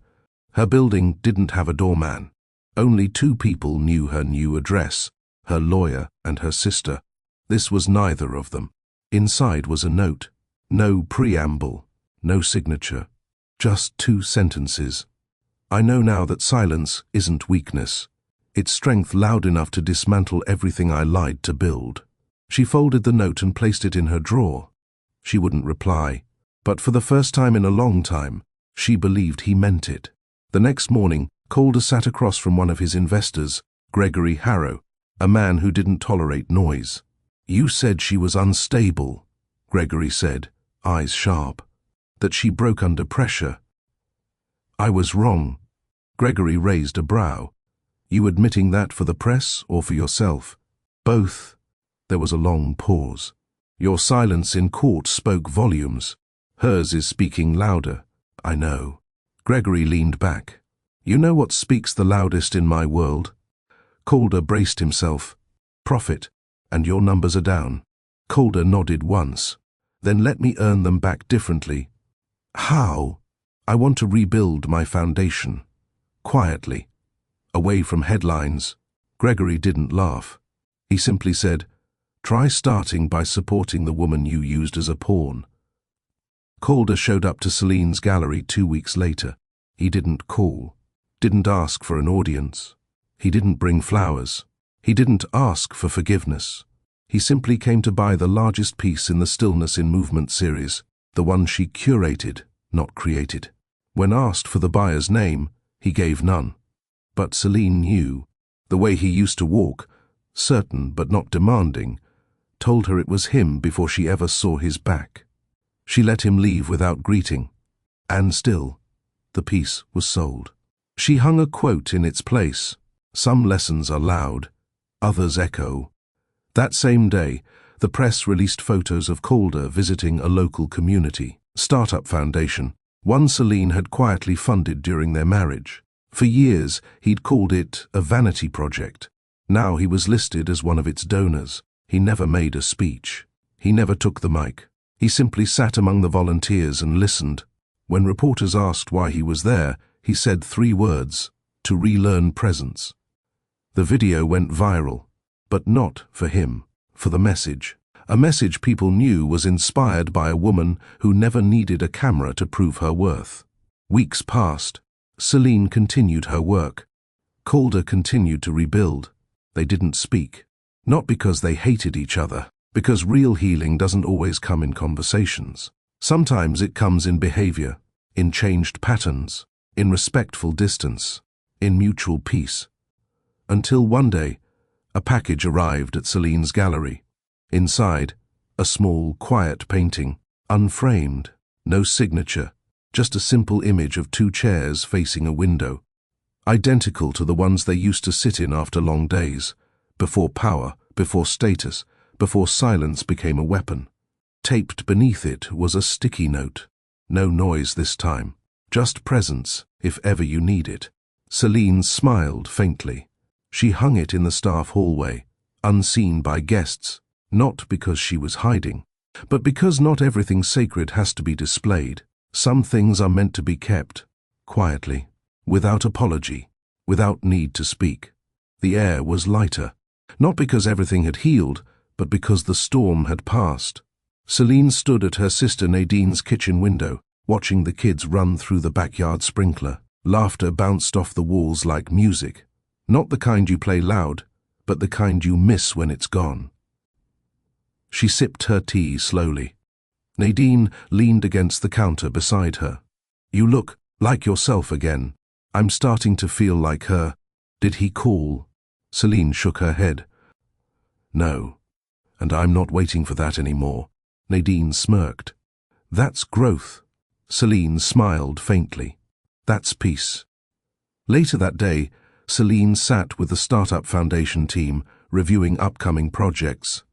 Her building didn't have a doorman. Only 2 people knew her new address, her lawyer and her sister. This was neither of them. Inside was a note. No preamble, no signature. Just 2 sentences. I know now that silence isn't weakness. It's strength loud enough to dismantle everything I lied to build. She folded the note and placed it in her drawer. She wouldn't reply, but for the first time in a long time, she believed he meant it. The next morning, Calder sat across from one of his investors, Gregory Harrow, a man who didn't tolerate noise. You said she was unstable, Gregory said, eyes sharp. That she broke under pressure. I was wrong. Gregory raised a brow. You admitting that for the press or for yourself? Both. There was a long pause. Your silence in court spoke volumes. Hers is speaking louder. I know. Gregory leaned back. You know what speaks the loudest in my world? Calder braced himself. Profit, and your numbers are down. Calder nodded once. Then let me earn them back differently. How? I want to rebuild my foundation. Quietly. Away from headlines. Gregory didn't laugh. He simply said, try starting by supporting the woman you used as a pawn. Calder showed up to Celine's gallery 2 weeks later. He didn't call. Didn't ask for an audience. He didn't bring flowers. He didn't ask for forgiveness. He simply came to buy the largest piece in the Stillness in Movement series, the one she curated, not created. When asked for the buyer's name, he gave none. But Celine knew. The way he used to walk, certain but not demanding, told her it was him before she ever saw his back. She let him leave without greeting. And still, the piece was sold. She hung a quote in its place. Some lessons are loud, others echo. That same day, the press released photos of Calder visiting a local community startup foundation, one Celine had quietly funded during their marriage. For years, he'd called it a vanity project. Now he was listed as one of its donors. He never made a speech. He never took the mic. He simply sat among the volunteers and listened. When reporters asked why he was there, he said 3 words: to relearn presence. The video went viral, but not for him, for the message. A message people knew was inspired by a woman who never needed a camera to prove her worth. Weeks passed. Celine continued her work. Calder continued to rebuild. They didn't speak. Not because they hated each other, because real healing doesn't always come in conversations. Sometimes it comes in behavior, in changed patterns, in respectful distance, in mutual peace. Until one day, a package arrived at Celine's gallery. Inside, a small, quiet painting, unframed, no signature, just a simple image of 2 chairs facing a window, identical to the ones they used to sit in after long days, before power, before status, before silence became a weapon. Taped beneath it was a sticky note. No noise this time, just presence, if ever you need it. Celine smiled faintly. She hung it in the staff hallway, unseen by guests, Not because she was hiding, but because not everything sacred has to be displayed. Some things are meant to be kept, quietly, without apology, without need to speak. The air was lighter, not because everything had healed, but because the storm had passed. Celine stood at her sister Nadine's kitchen window, watching the kids run through the backyard sprinkler. Laughter bounced off the walls like music. Not the kind you play loud, but the kind you miss when it's gone. She sipped her tea slowly. Nadine leaned against the counter beside her. "You look like yourself again. I'm starting to feel like her. Did he call?" Celine shook her head. "No, and I'm not waiting for that anymore." Nadine smirked. "That's growth." Celine smiled faintly. "That's peace." Later that day, Celine sat with the Startup Foundation team, reviewing upcoming projects.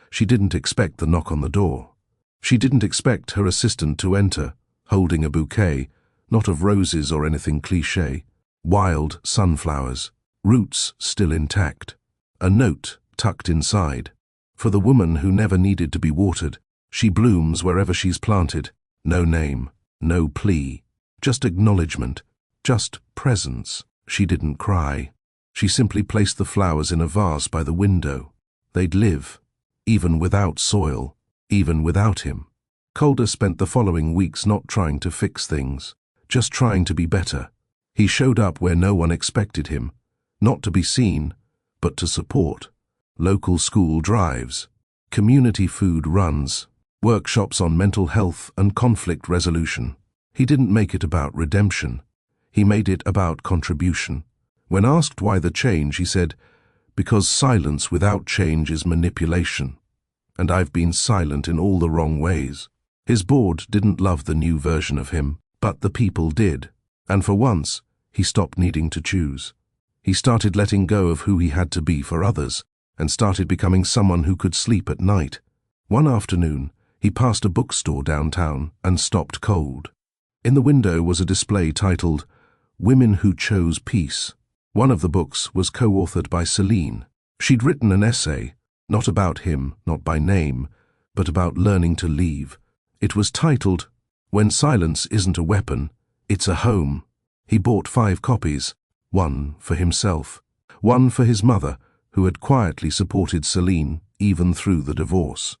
She didn't expect the knock on the door. She didn't expect her assistant to enter, holding a bouquet, not of roses or anything cliché, wild sunflowers, roots still intact. A note tucked inside. "For the woman who never needed to be watered, she blooms wherever she's planted. No name, no plea, just acknowledgement, just presence." She didn't cry. She simply placed the flowers in a vase by the window. They'd live, even without soil, even without him. Calder spent the following weeks not trying to fix things, just trying to be better. He showed up where no one expected him, not to be seen, but to support. Local school drives, community food runs, workshops on mental health and conflict resolution. He didn't make it about redemption. He made it about contribution. When asked why the change, he said, "Because silence without change is manipulation. And I've been silent in all the wrong ways." His board didn't love the new version of him, but the people did. And for once, he stopped needing to choose. He started letting go of who he had to be for others, and started becoming someone who could sleep at night. One afternoon, he passed a bookstore downtown and stopped cold. In the window was a display titled, "Women Who Chose Peace." One of the books was co-authored by Celine. She'd written an essay, not about him, not by name, but about learning to leave. It was titled, "When Silence Isn't a Weapon, It's a Home." He bought 5 copies, one for himself, one for his mother, who had quietly supported Celine even through the divorce,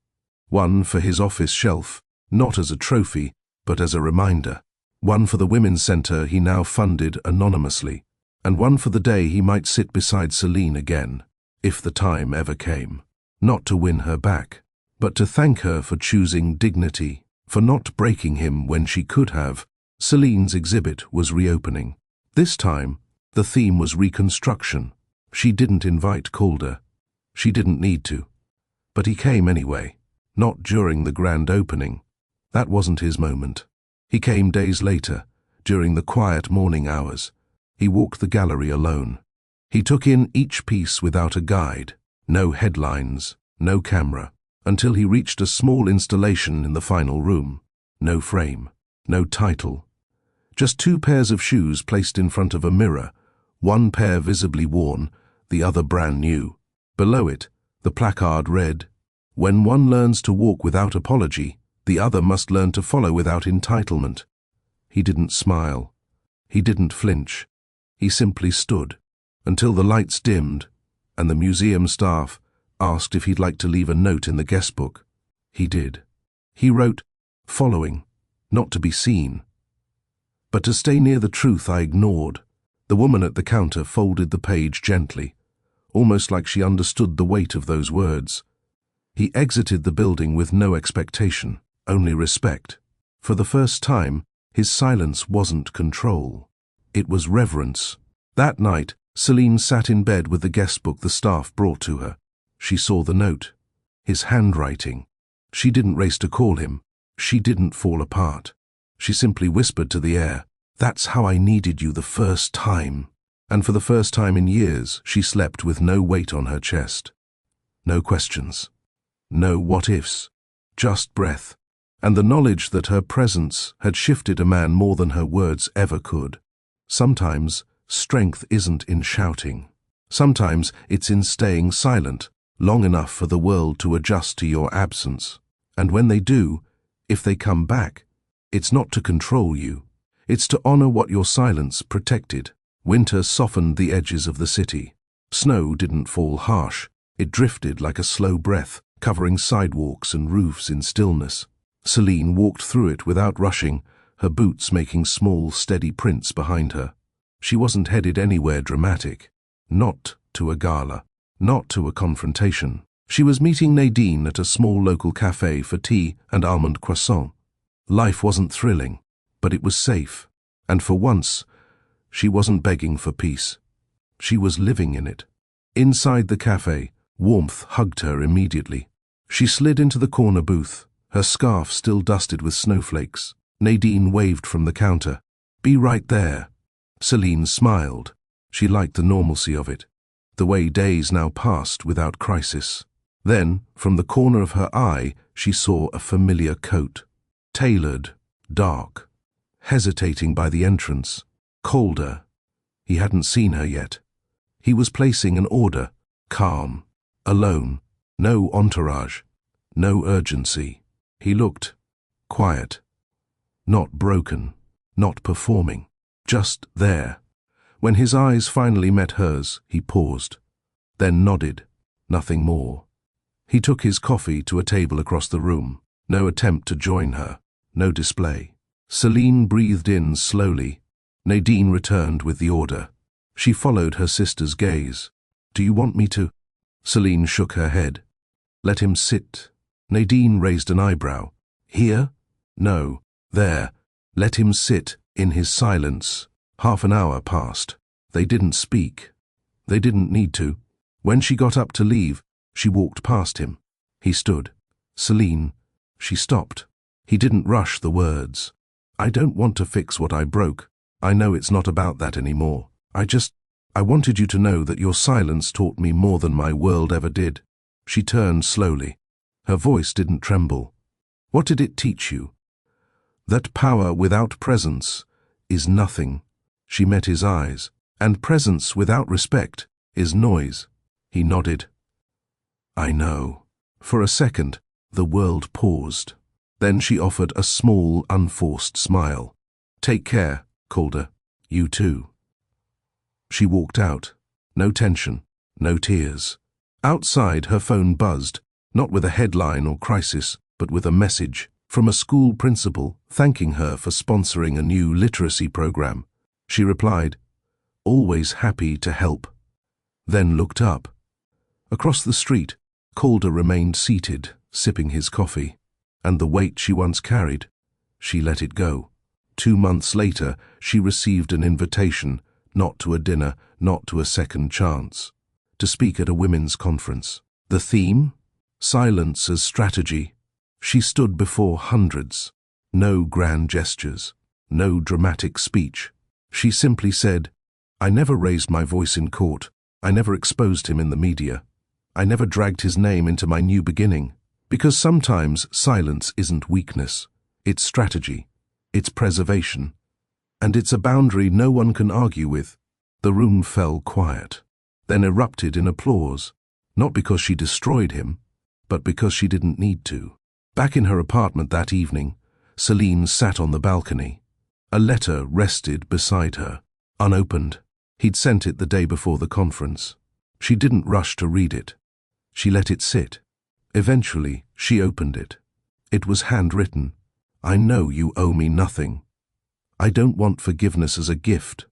one for his office shelf, not as a trophy, but as a reminder, one for the women's center he now funded anonymously, and one for the day he might sit beside Celine again, if the time ever came. Not to win her back, but to thank her for choosing dignity, for not breaking him when she could have. Celine's exhibit was reopening. This time, the theme was reconstruction. She didn't invite Calder. She didn't need to. But he came anyway, not during the grand opening. That wasn't his moment. He came days later, during the quiet morning hours. He walked the gallery alone. He took in each piece without a guide, no headlines, no camera, until he reached a small installation in the final room. No frame, no title. Just 2 pairs of shoes placed in front of a mirror, one pair visibly worn, the other brand new. Below it, the placard read, "When one learns to walk without apology, the other must learn to follow without entitlement." He didn't smile. He didn't flinch. He simply stood, until the lights dimmed, and the museum staff asked if he'd like to leave a note in the guest book. He did. He wrote, "Following, not to be seen." But to stay near the truth I ignored. The woman at the counter folded the page gently, almost like she understood the weight of those words. He exited the building with no expectation, only respect. For the first time, his silence wasn't control. It was reverence. That night, Celine sat in bed with the guest book the staff brought to her. She saw the note, his handwriting. She didn't race to call him. She didn't fall apart. She simply whispered to the air, "That's how I needed you the first time." And for the first time in years, she slept with no weight on her chest. No questions. No what-ifs. Just breath. And the knowledge that her presence had shifted a man more than her words ever could. Sometimes, strength isn't in shouting. Sometimes it's in staying silent, long enough for the world to adjust to your absence. And when they do, if they come back, it's not to control you. It's to honor what your silence protected. Winter softened the edges of the city. Snow didn't fall harsh. It drifted like a slow breath, covering sidewalks and roofs in stillness. Celine walked through it without rushing, her boots making small, steady prints behind her. She wasn't headed anywhere dramatic. Not to a gala. Not to a confrontation. She was meeting Nadine at a small local cafe for tea and almond croissant. Life wasn't thrilling, but it was safe. And for once, she wasn't begging for peace. She was living in it. Inside the cafe, warmth hugged her immediately. She slid into the corner booth, her scarf still dusted with snowflakes. Nadine waved from the counter. "Be right there." Celine smiled. She liked the normalcy of it, the way days now passed without crisis. Then, from the corner of her eye, she saw a familiar coat. Tailored, dark, hesitating by the entrance, colder. He hadn't seen her yet. He was placing an order, calm, alone, no entourage, no urgency. He looked quiet, not broken, not performing, just there. When his eyes finally met hers, he paused, then nodded, nothing more. He took his coffee to a table across the room, no attempt to join her, no display. Celine breathed in slowly. Nadine returned with the order. She followed her sister's gaze. "Do you want me to?" Celine shook her head. "Let him sit." Nadine raised an eyebrow. "Here?" "No, there. Let him sit in his silence." Half an hour passed. They didn't speak. They didn't need to. When she got up to leave, she walked past him. He stood. "Celine." She stopped. He didn't rush the words. "I don't want to fix what I broke. I know it's not about that anymore. I wanted you to know that your silence taught me more than my world ever did." She turned slowly. Her voice didn't tremble. "What did it teach you?" "That power without presence is nothing." She met his eyes. "And presence without respect is noise." He nodded. "I know." For a second, the world paused. Then she offered a small, unforced smile. "Take care, Calder. You too." She walked out. No tension, no tears. Outside, her phone buzzed, not with a headline or crisis, but with a message from a school principal thanking her for sponsoring a new literacy program. She replied, "Always happy to help," then looked up. Across the street, Calder remained seated, sipping his coffee, and the weight she once carried, she let it go. 2 months later, she received an invitation, not to a dinner, not to a second chance, to speak at a women's conference. The theme? Silence as strategy. She stood before hundreds. No grand gestures, no dramatic speech. She simply said, "I never raised my voice in court. I never exposed him in the media. I never dragged his name into my new beginning. Because sometimes silence isn't weakness. It's strategy. It's preservation. And it's a boundary no one can argue with." The room fell quiet, then erupted in applause, not because she destroyed him, but because she didn't need to. Back in her apartment that evening, Celine sat on the balcony. A letter rested beside her, unopened. He'd sent it the day before the conference. She didn't rush to read it. She let it sit. Eventually, she opened it. It was handwritten. "I know you owe me nothing. I don't want forgiveness as a gift.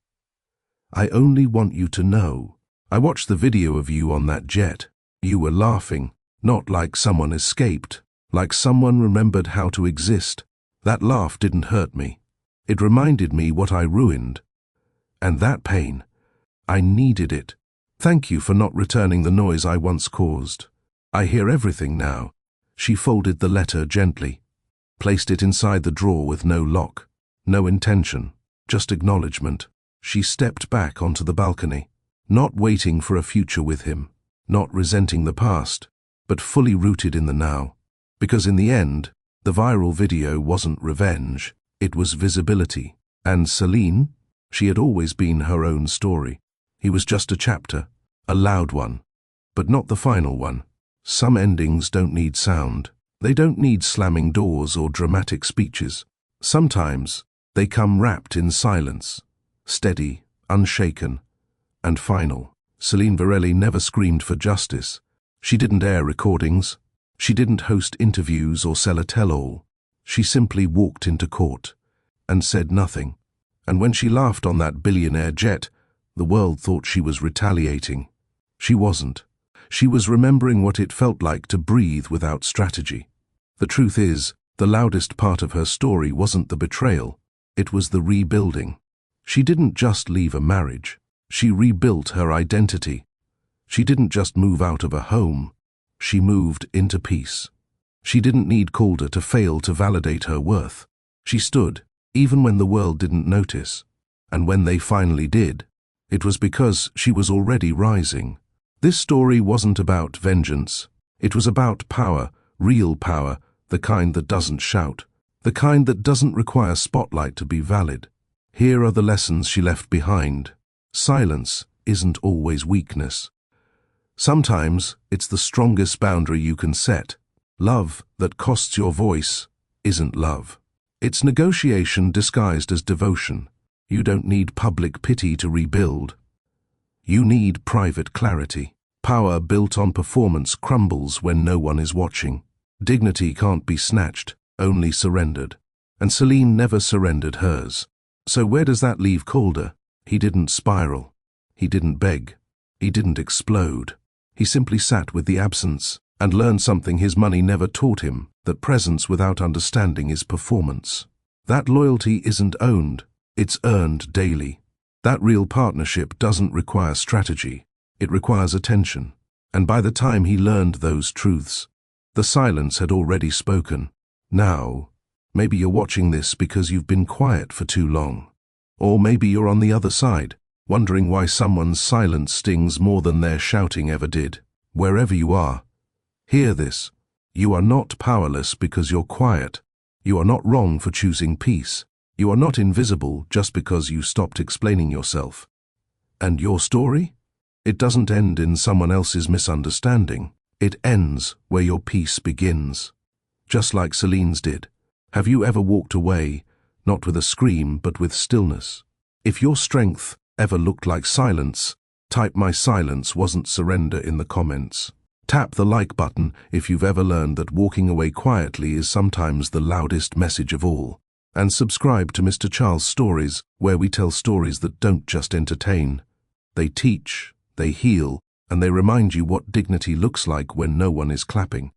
I only want you to know. I watched the video of you on that jet. You were laughing, not like someone escaped, like someone remembered how to exist. That laugh didn't hurt me. It reminded me what I ruined. And that pain, I needed it. Thank you for not returning the noise I once caused. I hear everything now." She folded the letter gently, placed it inside the drawer with no lock, no intention, just acknowledgement. She stepped back onto the balcony, not waiting for a future with him, not resenting the past, but fully rooted in the now. Because in the end, the viral video wasn't revenge, it was visibility. And Celine? She had always been her own story. He was just a chapter, a loud one, but not the final one. Some endings don't need sound. They don't need slamming doors or dramatic speeches. Sometimes they come wrapped in silence, steady, unshaken, and final. Celine Varelli never screamed for justice. She didn't air recordings. She didn't host interviews or sell a tell-all. She simply walked into court and said nothing. And when she laughed on that billionaire jet, the world thought she was retaliating. She wasn't. She was remembering what it felt like to breathe without strategy. The truth is, the loudest part of her story wasn't the betrayal. It was the rebuilding. She didn't just leave a marriage. She rebuilt her identity. She didn't just move out of a home. She moved into peace. She didn't need Calder to fail to validate her worth. She stood, even when the world didn't notice. And when they finally did, it was because she was already rising. This story wasn't about vengeance. It was about power, real power, the kind that doesn't shout, the kind that doesn't require spotlight to be valid. Here are the lessons she left behind. Silence isn't always weakness. Sometimes it's the strongest boundary you can set. Love that costs your voice isn't love. It's negotiation disguised as devotion. You don't need public pity to rebuild. You need private clarity. Power built on performance crumbles when no one is watching. Dignity can't be snatched, only surrendered. And Celine never surrendered hers. So where does that leave Calder? He didn't spiral. He didn't beg. He didn't explode. He simply sat with the absence and learned something his money never taught him, that presence without understanding is performance. That loyalty isn't owned, it's earned daily. That real partnership doesn't require strategy, it requires attention. And by the time he learned those truths, the silence had already spoken. Now, maybe you're watching this because you've been quiet for too long. Or maybe you're on the other side, wondering why someone's silence stings more than their shouting ever did. Wherever you are, hear this. You are not powerless because you're quiet. You are not wrong for choosing peace. You are not invisible just because you stopped explaining yourself. And your story? It doesn't end in someone else's misunderstanding. It ends where your peace begins. Just like Celine's did. Have you ever walked away, not with a scream, but with stillness? If your strength ever looked like silence, type "my silence wasn't surrender" in the comments. Tap the like button if you've ever learned that walking away quietly is sometimes the loudest message of all. And subscribe to Mr. Charles Stories, where we tell stories that don't just entertain. They teach, they heal, and they remind you what dignity looks like when no one is clapping.